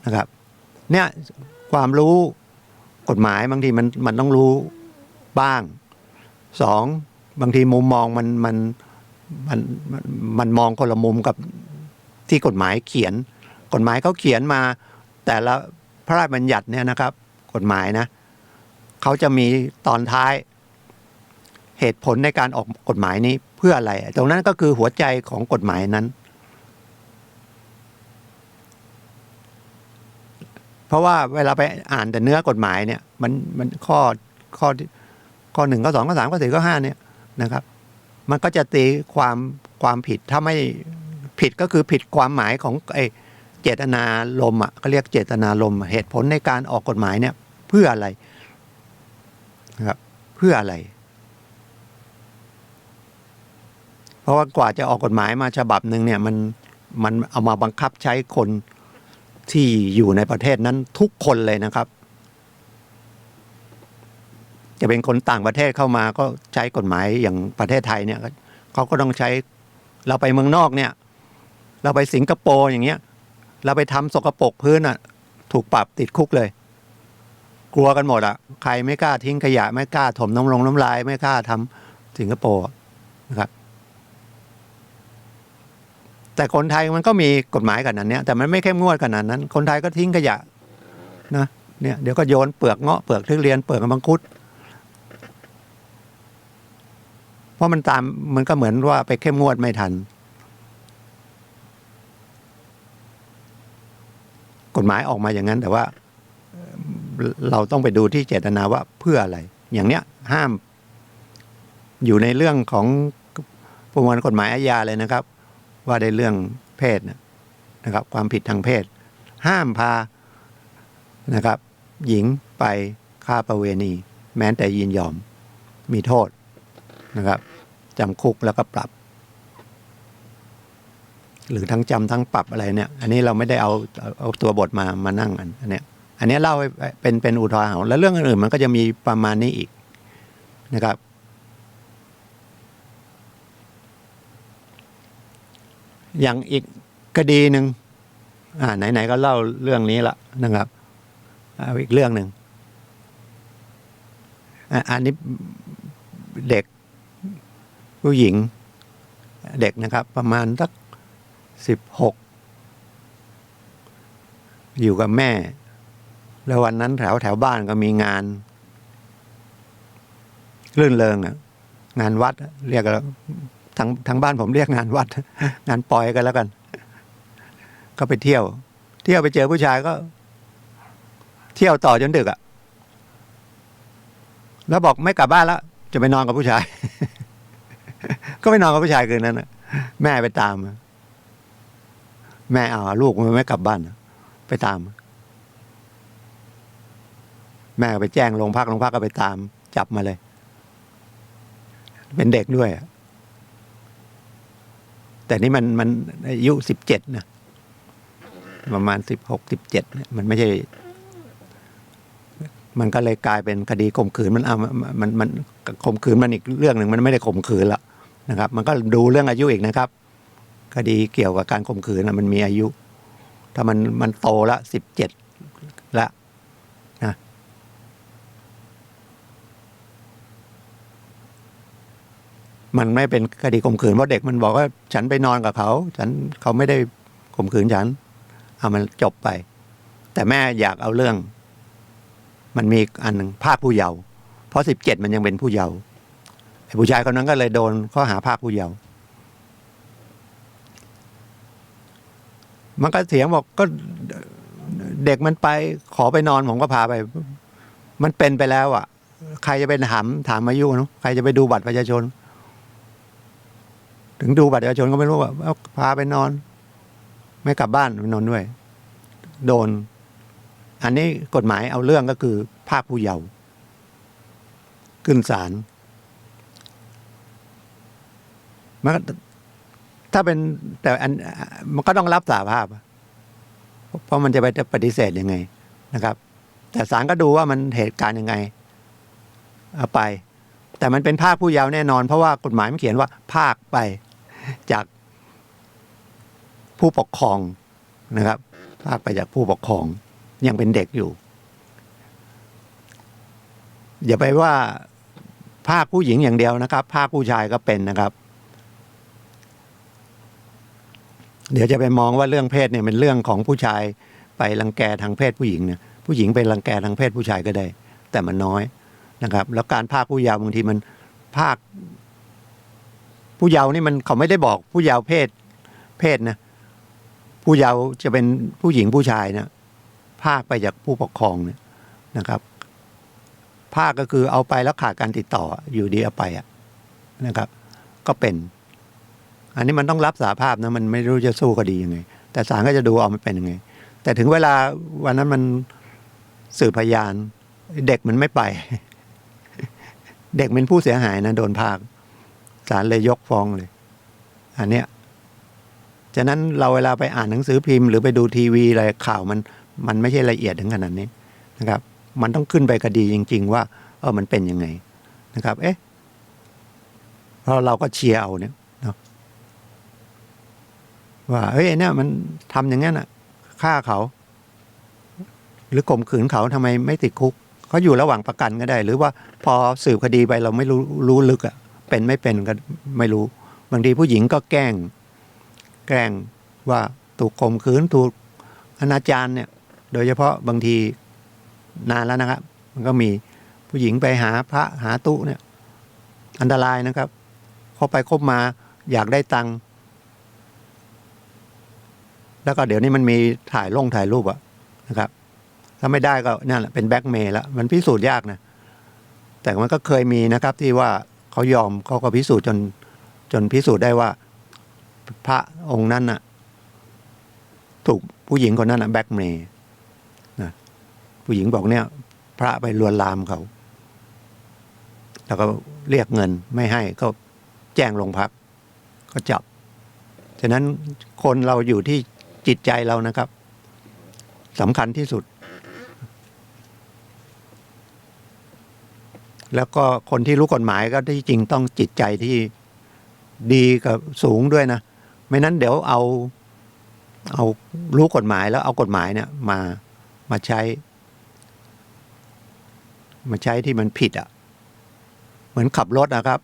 นะครับเนี่ยความรู้กฎหมายบางทีมันต้องรู้บ้าง2บางทีมุมมองมันมองคนละมุมกับที่กฎหมายเขียนกฎหมายเขาเขียนมาแต่ละพระราชบัญญัติเนี่ยนะครับกฎหมายนะเขาจะมีตอนท้ายเหตุผลในการออกกฎหมายนี้เพื่ออะไรตรงนั้นก็คือหัวใจของกฎหมายนั้นเพราะว่าเวลาไปอ่านแต่เนื้อกฎหมายเนี่ยมันข้อ1ข้อ2ข้อ3ข้อ4ข้อ5เนี่ยนะครับมันก็จะตีความผิดถ้าไม่ผิดก็คือผิดความหมายของเจตนารมณ์เขาเรียกเจตนารมณ์เหตุผลในการออกกฎหมายเนี่ยเพื่ออะไรนะครับเพื่ออะไรเพราะว่ากว่าจะออกกฎหมายมาฉบับหนึ่งเนี่ยมันเอามาบังคับใช้คนที่อยู่ในประเทศนั้นทุกคนเลยนะครับจะเป็นคนต่างประเทศเข้ามาก็ใช้กฎหมายอย่างประเทศไทยเนี่ยเขาก็ต้องใช้เราไปเมืองนอกเนี่ยเราไปสิงคโปร์อย่างเงี้ยเราไปทำสกปรกพื้นถูกปรับติดคุกเลยกลัวกันหมดใครไม่กล้าทิ้งขยะไม่กล้าถมน้ำลายไม่กล้าทำสิงคโปร์นะครับแต่คนไทยมันก็มีกฎหมายขนาดนี้แต่มันไม่เข้มงวดขนาดนั้นคนไทยก็ทิ้งขยะนะเนี่ยเดี๋ยวก็โยนเปลือกเงาะเปลือกทุเรียนเปลือกมังคุดเพราะมันก็เหมือนว่าไปเข้มงวดไม่ทันกฎหมายออกมาอย่างนั้นแต่ว่า เราต้องไปดูที่เจตนาว่าเพื่ออะไร อย่างเนี้ยห้ามอยู่ในเรื่องของประมวลกฎหมายอาญาเลยนะครับ ว่าในเรื่องเพศนะครับ ความผิดทางเพศ ห้ามพานะครับ หญิงไปค้าประเวณี แม้แต่ยินยอมมีโทษนะครับจำคุกแล้วก็ปรับ หรือทั้งจำทั้งปรับอะไรเนี่ย อันนี้เราไม่ได้เอาตัวบทมานั่งอันเนี้ยเล่าเป็นอุทาหรณ์แล้วเรื่องอื่นๆมันก็จะมีประมาณนี้อีกนะครับ อย่างอีกคดีหนึ่งไหนๆก็เล่าเรื่องนี้ละนะครับเอาอีกเรื่องหนึ่งอันนี้เด็กผู้หญิงเด็กนะครับ ประมาณสัก16อยู่กับแม่ แล้ววันนั้นแถวบ้านก็มีงานรื่นเริงงานวัดเรียกแล้วทางบ้านผมเรียกงานวัด งานปล่อยกันแล้วกัน ก็ไปเที่ยวไปเจอผู้ชายก็ เที่ยวต่อจนดึกแล้วบอกไม่กลับบ้านแล้วจะไปนอนกับผู้ชาย ก็ไปนอนกับผู้ชายคืนนั้นแม่ไปตามแม่ลูกมันไม่กลับบ้านไปตามแม่ก็ไปแจ้งโรงพักก็ไปตามจับมาเลยเป็นเด็กด้วยแต่นี่มันอายุ17นะประมาณ16-17เนี่ยมันไม่ใช่มันก็เลยกลายเป็นคดีข่มขืนมันข่มขืนมันอีกเรื่องหนึ่งมันไม่ได้ข่มขืนละนะครับมันก็ดูเรื่องอายุอีกนะครับคดีเกี่ยวกับการข่มขืนมันมีอายุถ้ามันโตละ17ละนะมันไม่เป็นคดีข่มขืนเพราะเด็กมันบอกว่าฉันไปนอนกับเขาไม่ได้ข่มขืนฉันมันจบไปแต่แม่อยากเอาเรื่องมันมีอันหนึ่งพรากผู้เยาว์เพราะ17มันยังเป็นผู้เยาว์ไอ้ผู้ชายคนนั้นก็เลยโดนข้อหาพรากผู้เยาว์มันก็เสียงบอกก็เด็กมันไปขอไปนอนผมก็พาไปมันเป็นไปแล้วใครจะไปถามอายุเนาะใครจะไปดูบัตรประชาชนถึงดูบัตรประชาชนก็ไม่รู้ว่าพาไปนอนไม่กลับบ้านไปนอนด้วยโดนอันนี้กฎหมายเอาเรื่องก็คือพรากผู้เยาว์ขึ้นศาลมันถ้าเป็นแต่มันก็ต้องรับสารภาพเพราะมันจะไปปฏิเสธยังไงนะครับ แต่ศาลก็ดูว่ามันเหตุการณ์ยังไงเอาไปแต่มันเป็นพรากผู้เยาว์แน่นอนเพราะว่ากฎหมายมันเขียนว่าพรากไปจากผู้ปกครองนะครับพรากไปจากผู้ปกครองยังเป็นเด็กอยู่อย่าไปว่าภาคผู้หญิงอย่างเดียวนะครับภาคผู้ชายก็เป็นนะครับเดี๋ยวจะไปมองว่าเรื่องเพศเนี่ยเป็นเรื่องของผู้ชายไปรังแกทางเพศผู้หญิงเนี่ยผู้หญิงไปรังแกทางเพศผู้ชายก็ได้แต่มันน้อยนะครับแล้วการภาคผู้เยาว์บางทีมันภาคผู้เยาว์นี่มันเขาไม่ได้บอกผู้เยาว์เพศนะผู้เยาว์จะเป็นผู้หญิงผู้ชายนะภาคไปจากผู้ปกครองเนี่ยนะครับภาคก็คือเอาไปแล้วขาดการติดต่ออยู่ดีเอาไปนะครับก็เป็นอันนี้มันต้องรับสารภาพนะมันไม่รู้จะสู้คดียังไงแต่ศาลก็จะดูเอามันเป็นยังไงแต่ถึงเวลาวันนั้นมันสืบพยานเด็กมันไม่ไป เด็กเป็นผู้เสียหายนะโดนภาคศาลเลยยกฟ้องเลยอันเนี้ยฉะนั้นเราเวลาไปอ่านหนังสือพิมพ์หรือไปดูทีวีอะไรข่าวมันไม่ใช่ละเอียดถึงขนาดนี้นะครับมันต้องขึ้นไปคดีจริงๆว่ามันเป็นยังไงนะครับเพราะเราก็เชียร์เอาเนี่ยเนาะว่าเนี่ยมันทำอย่างนั้นฆ่าเขาหรือข่มขืนเขาทำไมไม่ติดคุกเขาอยู่ระหว่างประกันก็ได้หรือว่าพอสืบคดีไปเราไม่รู้ลึกเป็นไม่เป็นก็ไม่รู้บางทีผู้หญิงก็แกล้งว่าถูกข่มขืนถูกอนาจารเนี่ยโดยเฉพาะบางทีนานแล้วนะครับมันก็มีผู้หญิงไปหาพระหาตุเนี่ยอันตรายนะครับเข้าไปคบมาอยากได้ตังค์แล้วก็เดี๋ยวนี้มันมีถ่ายรูปนะครับ ถ้าไม่ได้ก็นั่นแหละเป็นแบล็กเมย์แล้วมันพิสูจน์ยากนะแต่มันก็เคยมีนะครับที่ว่าเขายอมเขาก็พิสูจน์จนพิสูจน์ได้ว่าพระองค์นั้นน่ะถูกผู้หญิงคนนั้นน่ะแบล็กเมย์นะผู้หญิงบอกเนี่ยพระไปลวนลามเขาแล้วก็เรียกเงินไม่ให้ก็แจ้งโรงพักก็จับฉะนั้นคนเราอยู่ที่จิตใจเรานะครับสำคัญที่สุดแล้วก็คนที่รู้กฎหมายก็ที่จริงต้องจิตใจที่ดีกับสูงด้วยนะไม่นั้นเดี๋ยวเอารู้กฎหมายแล้วเอากฎหมายเนี่ยมาใช้ที่มันผิดอ่ะเหมือนขับรถนะครับ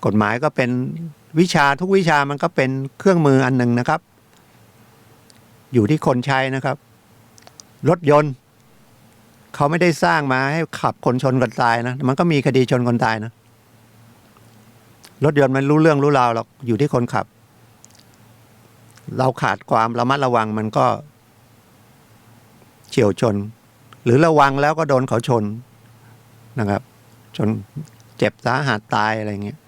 กฎหมายก็เป็นวิชาทุกวิชามันก็เป็นเครื่องมืออันหนึ่งนะครับอยู่ที่คนใช้นะครับรถยนต์เขาไม่ได้สร้างมาให้ขับคนชนกันตายนะมันก็มีคดีชนคนตายนะรถยนต์มันรู้เรื่องรู้ราวหรอกอยู่ที่คนขับเราขาดความระมัดระวังมันก็เฉี่ยวชนหรือระวังแล้วก็โดนเขาชนนะครับชนเจ็บสาหัสตายอะไรเงี้ย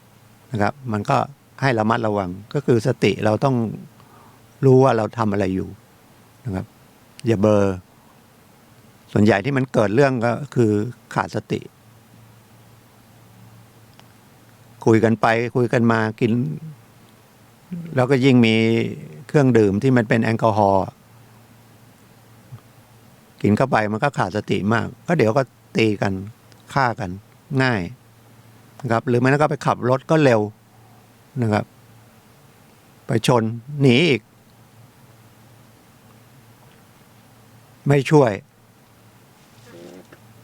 นะครับมันก็ให้ระมัดระวังก็คือสติเราต้องรู้ว่าเราทำอะไรอยู่นะครับอย่าเบลอส่วนใหญ่ที่มันเกิดเรื่องก็คือขาดสติคุยกันไปคุยกันมากินแล้วก็ยิ่งมีเครื่องดื่มที่มันเป็นแอลกอฮอล์กินเข้าไปมันก็ขาดสติมากก็เดี๋ยวก็ตีกันฆ่ากันง่ายนะครับหรือมันก็ไปขับรถก็เร็วนะครับไปชนหนีอีกไม่ช่วย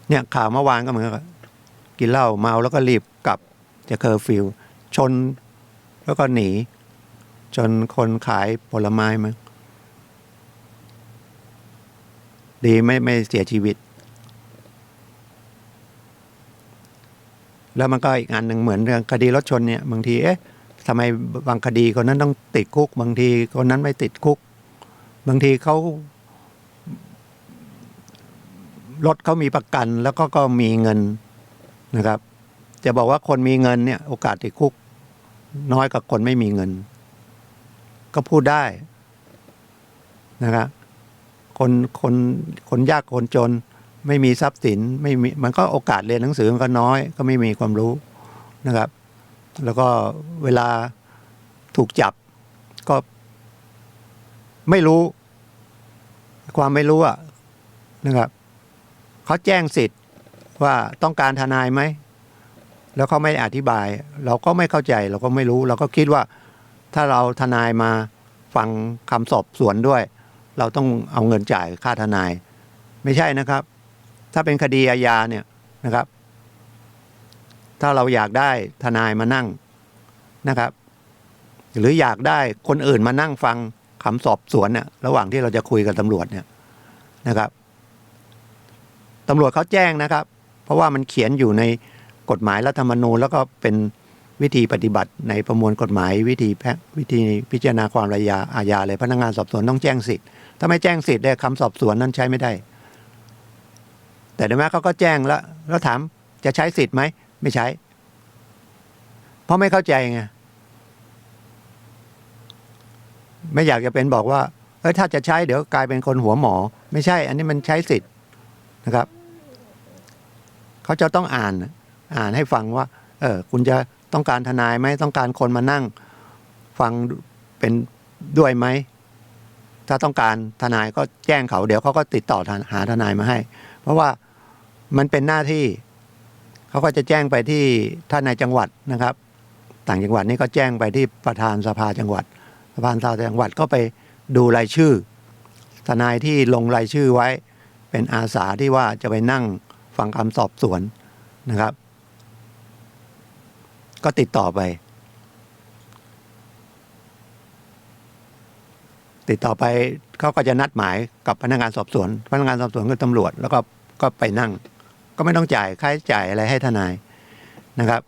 เนี่ยข่าวเมื่อวานก็เหมือนกันกินเหล้าเมาแล้วก็รีบกลับจะเคอร์ฟิวชนแล้วก็หนีจนคนขายผลไม้มั้งดีไม่เสียชีวิตแล้วมันก็อีกอันหนึ่งเหมือนเรื่องคดีรถชนเนี่ยบางทีทำไมบางคดีคนนั้นต้องติดคุกบางทีคนนั้นไม่ติดคุกบางทีเขารถเขามีประกันแล้วก็มีเงินนะครับจะบอกว่าคนมีเงินเนี่ยโอกาสติดคุกน้อยกว่าคนไม่มีเงินก็พูดได้นะครับคนยากคนจนไม่มีทรัพย์สินไม่มีมันก็โอกาสเรียนหนังสือมันก็น้อยก็ไม่มีความรู้นะครับแล้วก็เวลาถูกจับก็ไม่รู้ความไม่รู้อ่ะนะครับเขาแจ้งสิทธิ์ว่าต้องการทนายไหมแล้วเขาไม่อธิบายเราก็ไม่เข้าใจเราก็ไม่รู้เราก็คิดว่าถ้าเราทนายมาฟังคำสอบสวนด้วยเราต้องเอาเงินจ่ายค่าทนายไม่ใช่นะครับถ้าเป็นคดีอาญาเนี่ยนะครับถ้าเราอยากได้ทนายมานั่งนะครับหรืออยากได้คนอื่นมานั่งฟังคำสอบสวนเนี่ยระหว่างที่เราจะคุยกับตำรวจเนี่ยนะครับตำรวจเขาแจ้งนะครับเพราะว่ามันเขียนอยู่ในกฎหมายรัฐธรรมนูญแล้วก็เป็นวิธีปฏิบัติในประมวลกฎหมายวิธีพิจารณาความอาญาเลยพนักงานสอบสวนต้องแจ้งสิทธิ์ถ้าไม่แจ้งสิทธิ์ได้คำสอบสวนนั้นใช้ไม่ได้แต่ในแม้เขาก็แจ้งแล้วถามจะใช้สิทธิ์ไหมไม่ใช้เพราะไม่เข้าใจไงไม่อยากจะเป็นบอกว่าถ้าจะใช้เดี๋ยวกลายเป็นคนหัวหมอไม่ใช่อันนี้มันใช้สิทธิ์นะครับเขาจะต้องอ่านให้ฟังว่าคุณจะต้องการทนายไหมต้องการคนมานั่งฟังเป็นด้วยไหมถ้าต้องการทนายก็แจ้งเขาเดี๋ยวเขาก็ติดต่อหาทนายมาให้เพราะว่ามันเป็นหน้าที่เขาก็จะแจ้งไปที่ท่านในจังหวัดนะครับต่างจังหวัดนี่ก็แจ้งไปที่ประธานสภาจังหวัดประธานสภาจังหวัดก็ไปดูรายชื่อทนายที่ลงรายชื่อไว้เป็นอาสาที่ว่าจะไปนั่งฟังคำสอบสวนนะครับก็ติดต่อไปเขาก็จะนัดหมายกับพนักงานสอบสวนพนักงานสอบสวนคือตำรวจแล้วก็ไปนั่งก็ไม่ต้องจ่ายค่าใช้จ่ายอะไรให้ทนายนะครับ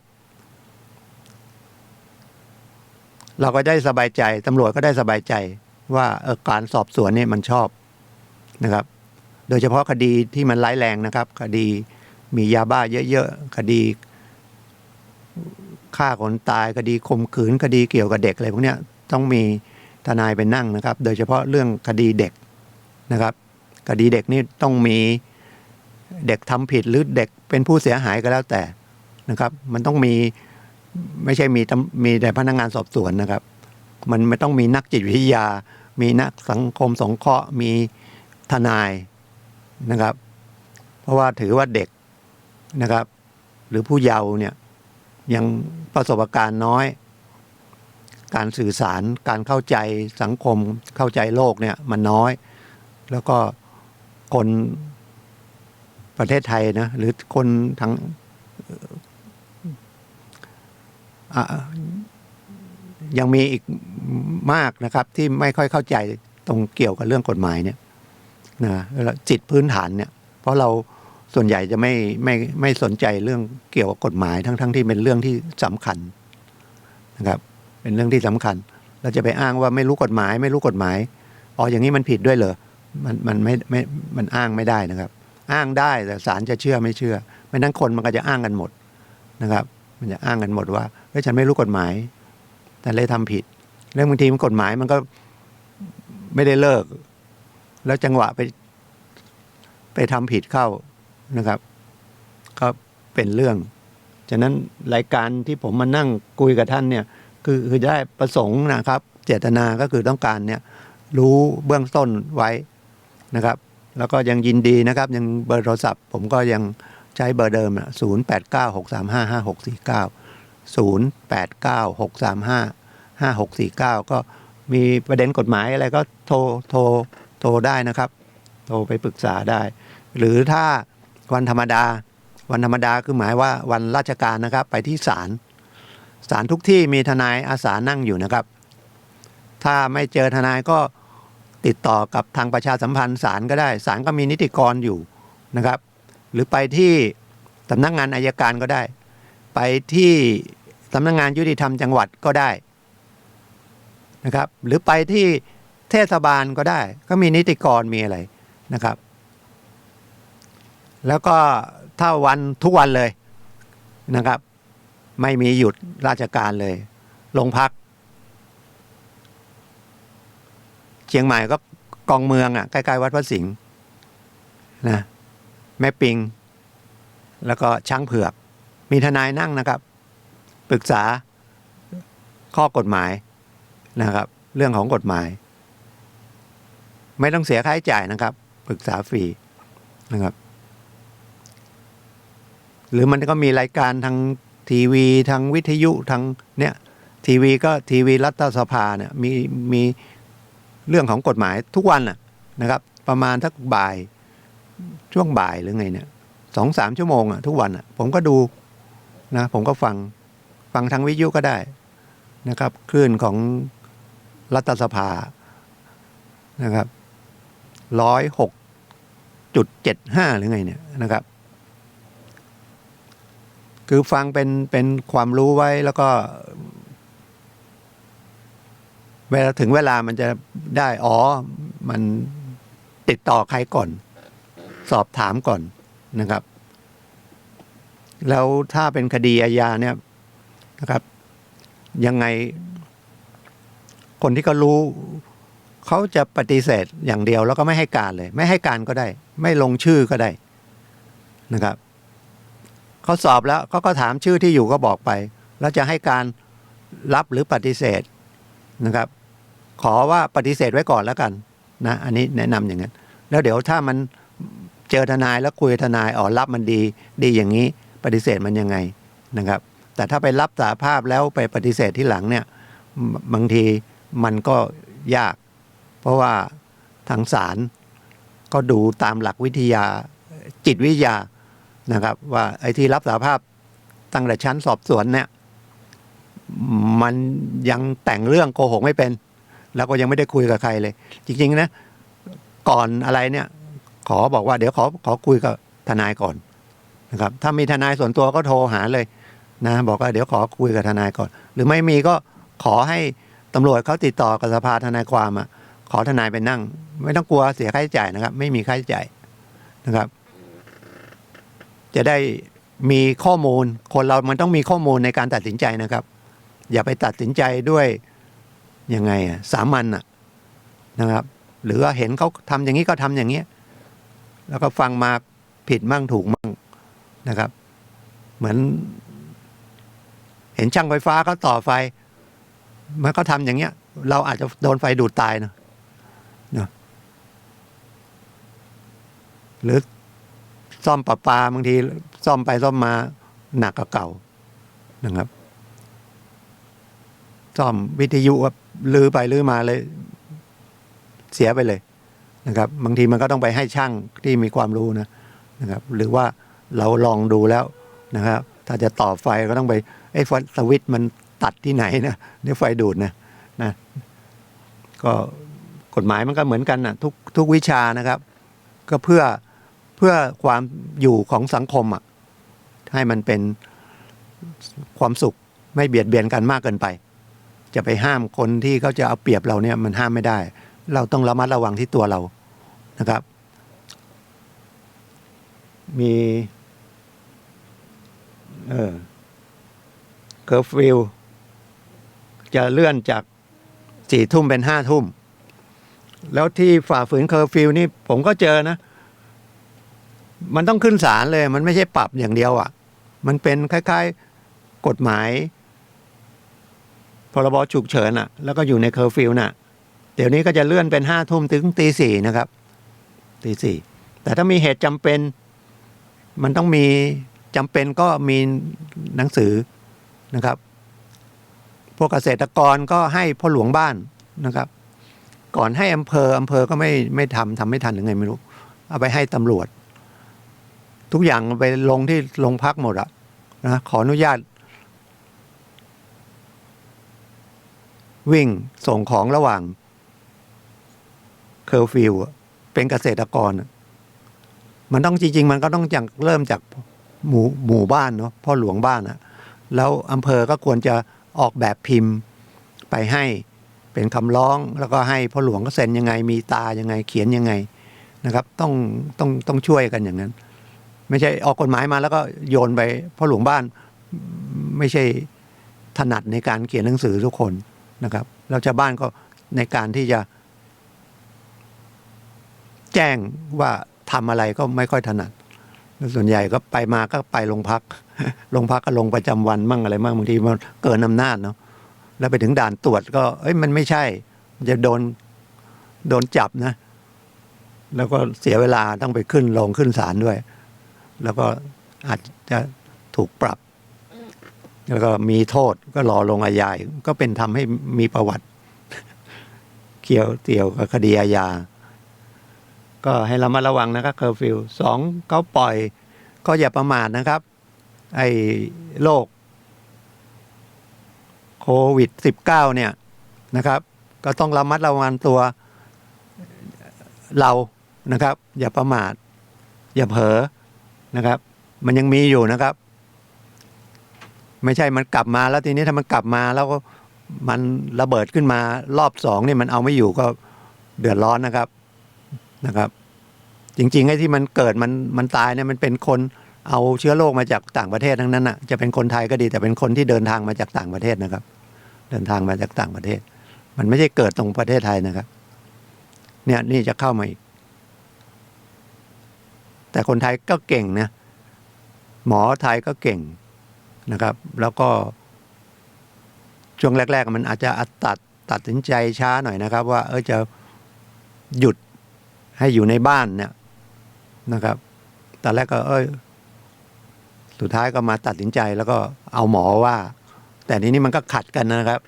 เราก็ได้สบายใจตำรวจก็ได้สบายใจว่าการสอบสวนนี่มันชอบนะครับ โดยเฉพาะคดีที่มันร้ายแรงนะครับคดีมียาบ้าเยอะๆคดีฆ่าคนตายคดีข่มขืนคดีเกี่ยวกับเด็กอะไรพวกเนี้ยต้องมีทนายไปนั่งนะครับโดยเฉพาะเรื่องคดีเด็กนะครับคดีเด็กนี่ต้องมีเด็กทำผิดหรือเด็กเป็นผู้เสียหายก็แล้วแต่นะครับมันต้องมีไม่ใช่มีแต่พนักงานสอบสวนนะครับมันไม่ต้องมีนักจิตวิทยามีนักสังคมสงเคราะห์มีทนายนะครับเพราะว่าถือว่าเด็กนะครับหรือผู้เยาว์เนี่ยยังประสบการณ์น้อยการสื่อสารการเข้าใจสังคมเข้าใจโลกเนี่ยมันน้อยแล้วก็คนประเทศไทยนะหรือคนทั้งยังมีอีกมากนะครับที่ไม่ค่อยเข้าใจตรงเกี่ยวกับเรื่องกฎหมายเนี่ยนะจิตพื้นฐานเนี่ยเพราะเราส่วนใหญ่จะไม่สนใจเรื่องเกี่ยวกับกฎหมายทั้งที่เป็นเรื่องที่สำคัญนะครับเป็นเรื่องที่สำคัญเราจะไปอ้างว่าไม่รู้กฎหมายไม่รู้กฎหมายอ๋ออย่างนี้มันผิดด้วยเหรอมันมันอ้างไม่ได้นะครับอ้างได้แต่ศาลจะเชื่อไม่เชื่อไม่นั้นคนมันก็จะอ้างกันหมดนะครับมันจะอ้างกันหมดว่าเฮ้ยฉันไม่รู้กฎหมายแต่เลยทำผิดเรื่องบางทีมันกฎหมายมันก็ไม่ได้เลิกแล้วจังหวะไปทำผิดเข้านะครับก็เป็นเรื่องฉะนั้นรายการที่ผมมานั่งคุยกับท่านเนี่ยคือได้ประสงค์นะครับเจตนาก็คือต้องการเนี่ยรู้เบื้องต้นไว้นะครับแล้วก็ยังยินดีนะครับยังเบอร์โทรศัพท์ผมก็ยังใช้เบอร์เดิม0896355649 ก็มีประเด็นกฎหมายอะไรก็โทรได้นะครับโทรไปปรึกษาได้หรือถ้าวันธรรมดาคือหมายว่าวันราชการนะครับไปที่ศาลทุกที่มีทนายอาสานั่งอยู่นะครับถ้าไม่เจอทนายก็ติดต่อกับทางประชาสัมพันธ์ศาลก็ได้ศาลก็มีนิติกรอยู่นะครับหรือไปที่สำนักงานอัยการก็ได้ไปที่สำนักงานยุติธรรมจังหวัดก็ได้นะครับหรือไปที่เทศบาลก็ได้ก็มีนิติกรมีอะไรนะครับแล้วก็ถ้าทุกวันเลยนะครับไม่มีหยุดราชการเลยโรงพักเชียงใหม่ก็กองเมืองใกล้ๆวัดพระสิงห์นะแม่ปิงแล้วก็ช้างเผือกมีทนายนั่งนะครับปรึกษาข้อกฎหมายนะครับเรื่องของกฎหมายไม่ต้องเสียค่าใช้จ่ายนะครับปรึกษาฟรีนะครับหรือมันก็มีรายการทางทีวีทางวิทยุทางเนี่ยทีวีก็ทีวีรัฐสภาเนี่ยมีเรื่องของกฎหมายทุกวันนะครับประมาณทักช่วงบ่ายหรือไงเนี่ย 2-3 ชั่วโมงทุกวันผมก็ดูนะผมก็ฟังทางวิทยุก็ได้นะครับคลื่นของรัฐสภานะครับ106.75หรือไงเนี่ยนะครับคือฟังเป็นความรู้ไว้แล้วก็เวลาถึงเวลามันจะได้มันติดต่อใครก่อนสอบถามก่อนนะครับแล้วถ้าเป็นคดีอาญาเนี่ยนะครับยังไงคนที่เขารู้เขาจะปฏิเสธอย่างเดียวแล้วก็ไม่ให้การเลยไม่ให้การก็ได้ไม่ลงชื่อก็ได้นะครับเขาสอบแล้วเขาก็ถามชื่อที่อยู่ก็บอกไปแล้วจะให้การรับหรือปฏิเสธนะครับขอว่าปฏิเสธไว้ก่อนแล้วกันนะอันนี้แนะนำอย่างนั้นแล้วเดี๋ยวถ้ามันเจอทนายแล้วคุยทนายรับมันดีอย่างนี้ปฏิเสธมันยังไงนะครับแต่ถ้าไปรับสารภาพแล้วไปปฏิเสธที่หลังเนี่ยบางทีมันก็ยากเพราะว่าทางศาลก็ดูตามหลักวิทยาจิตวิทยานะครับว่าไอ้ที่รับสารภาพตั้งแต่ชั้นสอบสวนเนี่ยมันยังแต่งเรื่องโกหกไม่เป็นแล้วก็ยังไม่ได้คุยกับใครเลยจริงๆนะก่อนอะไรเนี่ยขอบอกว่าเดี๋ยวขอคุยกับทนายก่อนนะครับถ้ามีทนายส่วนตัวก็โทรหาเลยนะบอกว่าเดี๋ยวขอคุยกับทนายก่อนหรือไม่มีก็ขอให้ตำรวจเขาติดต่อกับสภาทนายความขอทนายไปนั่งไม่ต้องกลัวเสียค่าใช้จ่ายนะครับไม่มีค่าใช้จ่าย นะครับจะได้มีข้อมูลคนเรามันต้องมีข้อมูลในการตัดสินใจนะครับ อย่าไปตัดสินใจด้วยยังไงสามัญนะครับหรือว่าเห็นเขาทำอย่างนี้ก็ทำอย่างนี้แล้วก็ฟังมาผิดมั่งถูกมั่งนะครับเหมือนเห็นช่างไฟฟ้าเขาต่อไฟมันก็ทำอย่างเงี้ยเราอาจจะโดนไฟดูดตายเนาะหรือซ่อมประปาบางทีซ่อมไปซ่อมมาหนักกว่าเก่านะครับซ่อมวิทยุลื้อไปลื้อมาเลยเสียไปเลยนะครับบางทีมันก็ต้องไปให้ช่างที่มีความรู้นะครับหรือว่าเราลองดูแล้วนะครับถ้าจะต่อไฟก็ต้องไปสวิตช์มันตัดที่ไหนนะเนี่ยไฟดูดนะก็กฎหมายมันก็เหมือนกันนะทุกวิชานะครับก็เพื่อความอยู่ของสังคมให้มันเป็นความสุขไม่เบียดเบียนกันมากเกินไปจะไปห้ามคนที่เขาจะเอาเปรียบเราเนี่ยมันห้ามไม่ได้เราต้องระมัดระวังที่ตัวเรานะครับมีเคอร์ฟิวจะเลื่อนจาก4 ทุ่มเป็น5 ทุ่มแล้วที่ฝ่าฝืนเคอร์ฟิวนี่ผมก็เจอนะมันต้องขึ้นศาลเลยมันไม่ใช่ปรับอย่างเดียวมันเป็นคล้ายๆกฎหมายพรบฉุกเฉินแล้วก็อยู่ในเคอร์ฟิวเดี๋ยวนี้ก็จะเลื่อนเป็น5 ทุ่มถึงตี 4นะครับตี 4แต่ถ้ามีเหตุจำเป็นมันต้องมีจำเป็นก็มีหนังสือนะครับพวกเกษตรกรก็ให้พ่อหลวงบ้านนะครับก่อนให้อำเภอก็ไม่ทำไม่ทันหรือไงไม่รู้เอาไปให้ตำรวจทุกอย่างไปลงที่โรงพักหมดนะขออนุญาตวิ่งส่งของระหว่างเคอร์ฟิวเป็นเกษตรกรมันต้องจริงๆมันก็ต้องเริ่มจากหมู่บ้านเนาะพ่อหลวงบ้านแล้วอำเภอก็ควรจะออกแบบพิมพ์ไปให้เป็นคำร้องแล้วก็ให้พ่อหลวงก็เซ็นยังไงมีตายังไงเขียนยังไงนะครับต้องช่วยกันอย่างนั้นไม่ใช่ออกกฎหมายมาแล้วก็โยนไปพ่อหลวงบ้านไม่ใช่ถนัดในการเขียนหนังสือทุกคนนะครับแล้วชาวบ้านก็ในการที่จะแจ้งว่าทำอะไรก็ไม่ค่อยถนัดส่วนใหญ่ก็ไปมาก็ไปโรงพักก็ลงประจำวันมั่งอะไรมั่งบางทีมันเกินอำนาจเนาะแล้วไปถึงด่านตรวจก็มันไม่ใช่จะโดนจับนะแล้วก็เสียเวลาต้องไปขึ้นศาลด้วยแล้วก็อาจจะถูกปรับแล้วก็มีโทษก็รอลงอาญาก็เป็นทำให้มีประวัติเกี่ยวกับคดีอาญาก็ให้เรามาระวังนะครับเคอร์ฟิว2เขาปล่อยก็อย่าประมาทนะครับไอ้โรคโควิด-19เนี่ยนะครับก็ต้องระมัดระวังตัวเรานะครับอย่าประมาทอย่าเผลอนะครับมันยังมีอยู่นะครับไม่ใช่มันกลับมาแล้วทีนี้ถ้ามันกลับมาแล้วก็มันระเบิดขึ้นมารอบ2นี่มันเอาไม่อยู่ก็เดือดร้อนนะครับจริงๆไอ้ที่มันเกิดมันตายเนี่ยมันเป็นคนเอาเชื้อโรคมาจากต่างประเทศทั้งนั้นจะเป็นคนไทยก็ดีแต่เป็นคนที่เดินทางมาจากต่างประเทศนะครับเดินทางมาจากต่างประเทศมันไม่ใช่เกิดตรงประเทศไทยนะครับเนี่ยนี่จะเข้ามาอีกแต่คนไทยก็เก่งนะหมอไทยก็เก่งนะครับแล้วก็ช่วงแรกๆมันอาจจะตัดสินใจช้าหน่อยนะครับว่าจะหยุดให้อยู่ในบ้านเนี่ยนะครับตอนแรกก็สุดท้ายก็มาตัดสินใจแล้วก็เอาหมอว่าแต่ทีนี้มันก็ขัดกันนะครับ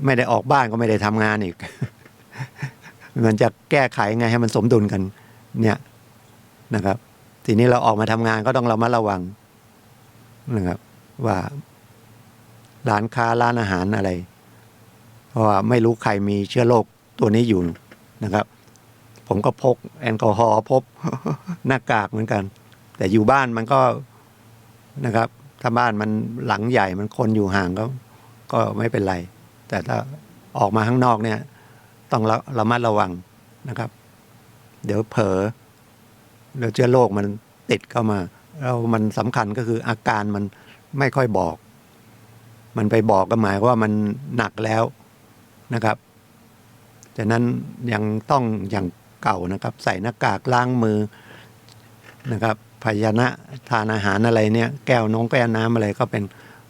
ไม่ได้ออกบ้านก็ไม่ได้ทำงานอีก มันจะแก้ไขไงให้มันสมดุลกันเนี่ยนะครับทีนี้เราออกมาทำงานก็ต้องระมัดระวังนะครับว่าร้านค้าร้านอาหารอะไรเพราะว่าไม่รู้ใครมีเชื้อโรคตัวนี้อยู่นะครับผมก็พกแอลกอฮอล์พก หน้ากากเหมือนกันแต่อยู่บ้านมันก็นะครับถ้าบ้านมันหลังใหญ่มันคนอยู่ห่างก็ไม่เป็นไรแต่ถ้าออกมาข้างนอกเนี่ยต้องระมัดระวังนะครับเดี๋ยวเผลอ แล้วเชื้อโรคมันติดเข้ามาแล้วมันสำคัญก็คืออาการมันไม่ค่อยบอก มันไปบอกก็หมายว่ามันหนักแล้วนะครับฉะนั้นยังต้องอย่างเก่านะครับ ใส่หน้ากากล้างมือนะครับภาชนะทานอาหารอะไรเนี่ยแก้วน้ำอะไรก็เป็น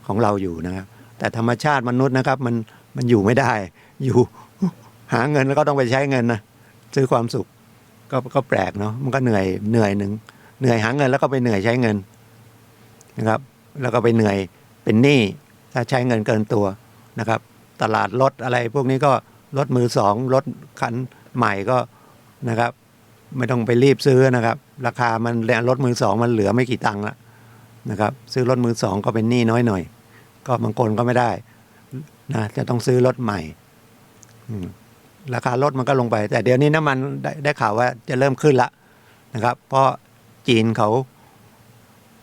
ของเราอยู่นะครับแต่ธรรมชาติมนุษย์นะครับมันอยู่ไม่ได้อยู่หาเงินแล้วก็ต้องไปใช้เงินนะซื้อความสุขก็แปลกเนาะมันก็เหนื่อยหนึ่งเหนื่อยหาเงินแล้วก็ไปเหนื่อยใช้เงินนะครับแล้วก็ไปเหนื่อยเป็นหนี้ถ้าใช้เงินเกินตัวนะครับตลาดรถอะไรพวกนี้ก็รถมือสองรถคันใหม่ก็นะครับไม่ต้องไปรีบซื้อนะครับราคามันรถมือสองมันเหลือไม่กี่ตังค์ละนะครับซื้อรถมือสองก็เป็นหนี้น้อยหน่อยก็บางคนก็ไม่ได้นะจะต้องซื้อรถใหม่ราคารถมันก็ลงไปแต่เดี๋ยวนี้น้ำมันได้ข่าวว่าจะเริ่มขึ้นละนะครับเพราะจีนเข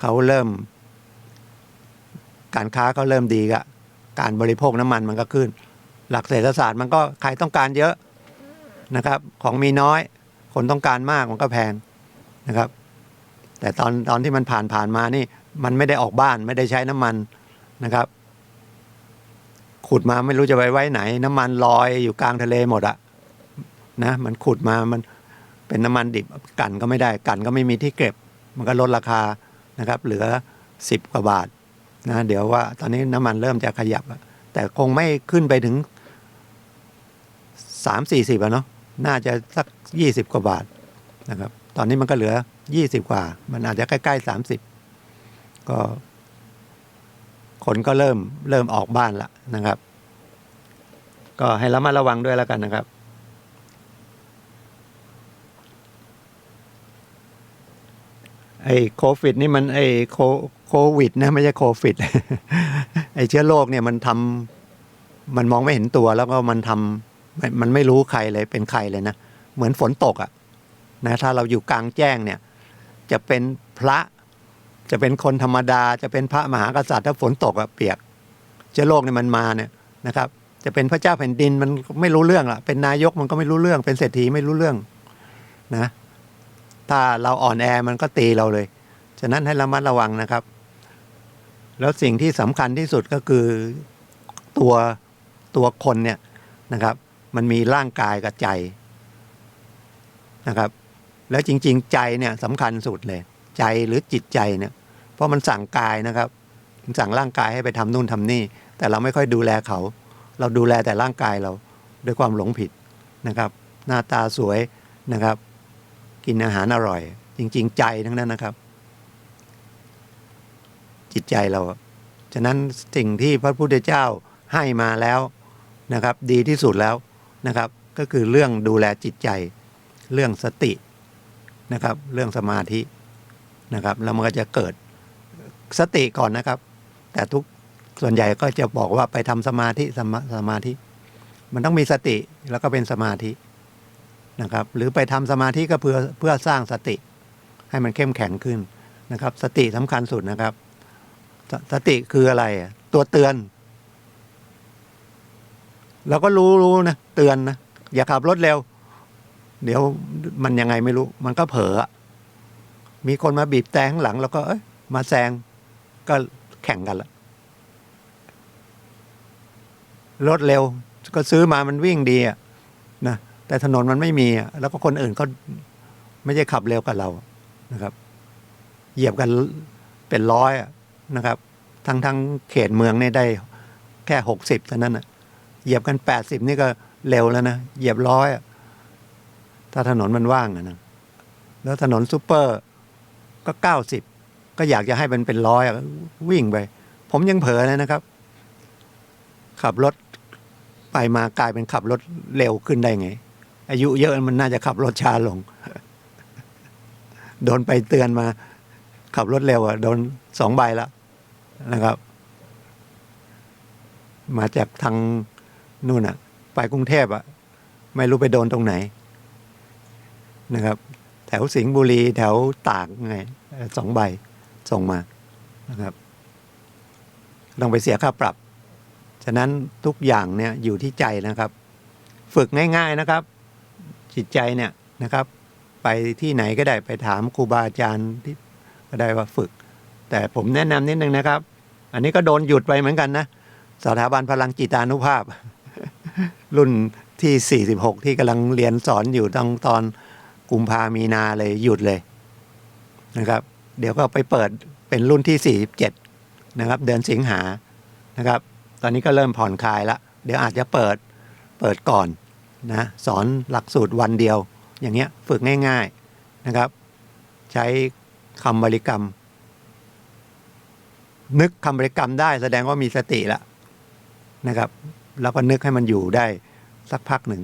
าเริ่มการค้าเขาเริ่มดีละการบริโภคน้ำมันมันก็ขึ้นหลักเศรษฐศาสตร์มันก็ใครต้องการเยอะนะครับของมีน้อยคนต้องการมากมันก็แพงนะครับแต่ตอนที่มันผ่านมานี่มันไม่ได้ออกบ้านไม่ได้ใช้น้ำมันนะครับขุดมาไม่รู้จะไปไว้ไหนน้ำมันลอยอยู่กลางทะเลหมดอะนะมันขุดมามันเป็นน้ำมันดิบกันก็ไม่ได้กันก็ไม่มีที่เก็บมันก็ลดราคานะครับเหลือ10 กว่าบาทนะเดี๋ยวว่าตอนนี้น้ำมันเริ่มจะขยับแต่คงไม่ขึ้นไปถึง30-40เนาะน่าจะสัก20 กว่าบาทนะครับตอนนี้มันก็เหลือ20 กว่ามันอาจจะใกล้ๆ30ก็คนก็เริ่มออกบ้านละนะครับก็ให้ระมัดระวังด้วยแล้วกันนะครับไอ้โควิดนี่มันไอ้โควิดนะไม่ใช่โควิด ไอ้เชื้อโรคเนี่ยมันมองไม่เห็นตัวแล้วก็มันไม่รู้ใครเลยเป็นใครเลยนะเหมือนฝนตกอ่ะนะถ้าเราอยู่กลางแจ้งเนี่ยจะเป็นพระจะเป็นคนธรรมดาจะเป็นพระมหากษัตริย์ถ้าฝนตกอะเปียกเชื้อโรคเนี่ยมันมาเนี่ยนะครับจะเป็นพระเจ้าแผ่นดินมันไม่รู้เรื่องละเป็นนายกมันก็ไม่รู้เรื่องเป็นเศรษฐีไม่รู้เรื่องนะถ้าเราอ่อนแอมันก็ตีเราเลยฉะนั้นให้ระมัดระวังนะครับแล้วสิ่งที่สำคัญที่สุดก็คือตัวคนเนี่ยนะครับมันมีร่างกายกับใจนะครับแล้วจริงๆใจเนี่ยสำคัญสุดเลยใจหรือจิตใจเนี่ยเพราะมันสั่งกายนะครับมันสั่งร่างกายให้ไปทำนู่นทำนี่แต่เราไม่ค่อยดูแลเขาเราดูแลแต่ร่างกายเราด้วยความหลงผิดนะครับหน้าตาสวยนะครับกินอาหารอร่อยจริงๆใจทั้งนั้นนะครับจิตใจเราฉะนั้นสิ่งที่พระพุทธเจ้าให้มาแล้วนะครับดีที่สุดแล้วนะครับก็คือเรื่องดูแลจิตใจเรื่องสตินะครับเรื่องสมาธินะครับแล้วมันก็จะเกิดสติก่อนนะครับแต่ส่วนใหญ่ก็จะบอกว่าไปทำสมาธิมันต้องมีสติแล้วก็เป็นสมาธินะครับหรือไปทำสมาธิก็เพื่อสร้างสติให้มันเข้มแข็งขึ้นนะครับสติสำคัญสุดนะครับสติคืออะไรตัวเตือนเราก็รู้นะเตือนนะอย่าขับรถเร็วเดี๋ยวมันยังไงไม่รู้มันก็เผลอมีคนมาบีบแต่ข้างหลังแล้วก็มาแซงก็แข่งกันละรถเร็วก็ซื้อมามันวิ่งดีนะแต่ถนนมันไม่มีแล้วก็คนอื่นเขาไม่ใช่ขับเร็วกับเรานะครับเหยียบกันเป็น100นะครับทั้งเขตเมืองนี่ได้แค่60เท่านั้นเหยียบกัน80นี่ก็เร็วแล้วนะเหยียบ100ถ้าถนนมันว่างนะแล้วถนนซุปเปอร์ก็90ก็อยากจะให้มันเป็น100วิ่งไปผมยังเผลอเลยนะครับขับรถไปมากลายเป็นขับรถเร็วขึ้นได้ไงอายุเยอะมันน่าจะขับรถช้าลงโดนไปเตือนมาขับรถเร็วโดน2 ใบแล้วนะครับมาจากทางนู่นไปกรุงเทพไม่รู้ไปโดนตรงไหนนะครับแถวสิงห์บุรีแถวตากไง2 ใบส่งมานะครับต้องไปเสียค่าปรับฉะนั้นทุกอย่างเนี่ยอยู่ที่ใจนะครับฝึกง่ายๆนะครับจิตใจเนี่ยนะครับ ไปที่ไหนก็ได้ไปถามครูบาอาจารย์ที่ก็ได้ว่าฝึก แต่ผมแนะนำนิดนึงนะครับ อันนี้ก็โดนหยุดไปเหมือนกันนะสถาบันพลังจิตานุภาพ รุ่นที่46ที่กำลังเรียนสอนอยู่ตอนกุมภามีนาเลยหยุดเลยนะครับ เดี๋ยวก็ไปเปิดเป็นรุ่นที่47นะครับเดือนสิงหานะครับ ตอนนี้ก็เริ่มผ่อนคลายละเดี๋ยวอาจจะเปิดก่อนนะสอนหลักสูตรวันเดียวอย่างเงี้ยฝึกง่ายๆนะครับ ใช้คำบริกรรม นึกคำบริกรรมได้แสดงว่ามีสติแล้วนะครับแล้วก็นึกให้มันอยู่ได้สักพักหนึ่ง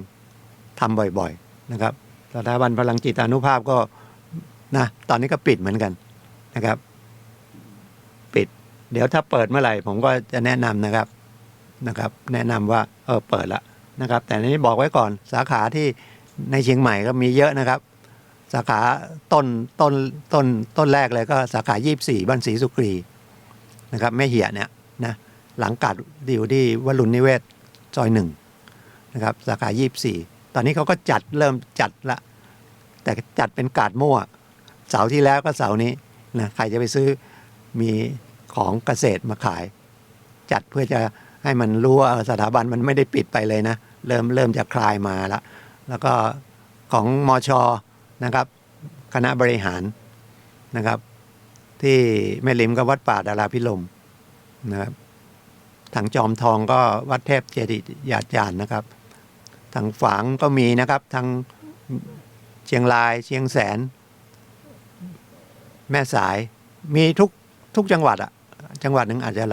ทำบ่อยๆนะครับสถาบันพลังจิตานุภาพก็นะตอนนี้ก็ปิดเหมือนกันนะครับปิดเดี๋ยวถ้าเปิดเมื่อไหร่ผมก็จะแนะนำนะครับแนะนำว่าเปิดละนะครับแต่นี้บอกไว้ก่อนสาขาที่ในเชียงใหม่ก็มีเยอะนะครับสาขาต้นแรกเลยก็สาขา24บ้านศรีสุกรีนะครับแม่เหี่ยเนี่ยนะหลังกาดอยู่ที่วรุณนิเวศซอย1นะครับสาขา24ตอนนี้เขาก็เริ่มจัดละแต่จัดเป็นกาดมั่วเสาร์ที่แล้วก็เสาร์นี้นะใครจะไปซื้อมีของเกษตรมาขายจัดเพื่อจะให้มันรู้ว่าสถาบันมันไม่ได้ปิดไปเลยนะเริ่มจะคลายมาแล้วก็ของมชนะครับคณะบริหารนะครับที่แม่ริมกับวัดป่าดาราพิรมย์นะครับทางจอมทองก็วัดเทพเจดีย์ญาติญาณนะครับทางฝางก็มีนะครับทางเชียงรายเชียงแสนแม่สายมีทุกจังหวัดอะจังหวัดหนึ่งอาจจะ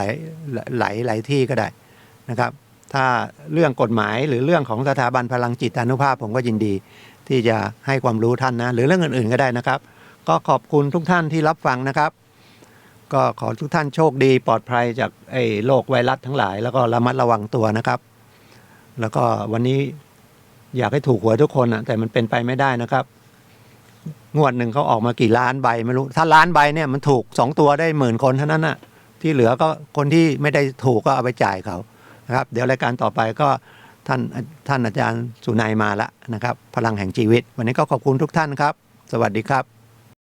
หลายที่ก็ได้นะครับถ้าเรื่องกฎหมายหรือเรื่องของสถาบันพลังจิตานุภาพผมก็ยินดีที่จะให้ความรู้ท่านนะหรือเรื่องอื่นๆก็ได้นะครับก็ขอบคุณทุกท่านที่รับฟังนะครับก็ขอทุกท่านโชคดีปลอดภัยจากโรคไวรัสทั้งหลายแล้วก็ระมัดระวังตัวนะครับแล้วก็วันนี้อยากให้ถูกหวยทุกคนนะแต่มันเป็นไปไม่ได้นะครับงวดหนึ่งเขาออกมากี่ล้านใบไม่รู้ถ้าล้านใบเนี่ยมันถูก2ตัวได้10,000 คนเท่านั้นนะที่เหลือก็คนที่ไม่ได้ถูกก็เอาไปจ่ายเขานะครับเดี๋ยวรายการต่อไปก็ท่านอาจารย์สุนัยมาแล้วนะครับพลังแห่งชีวิตวันนี้ก็ขอบคุณทุกท่านครับสวัสดีครับ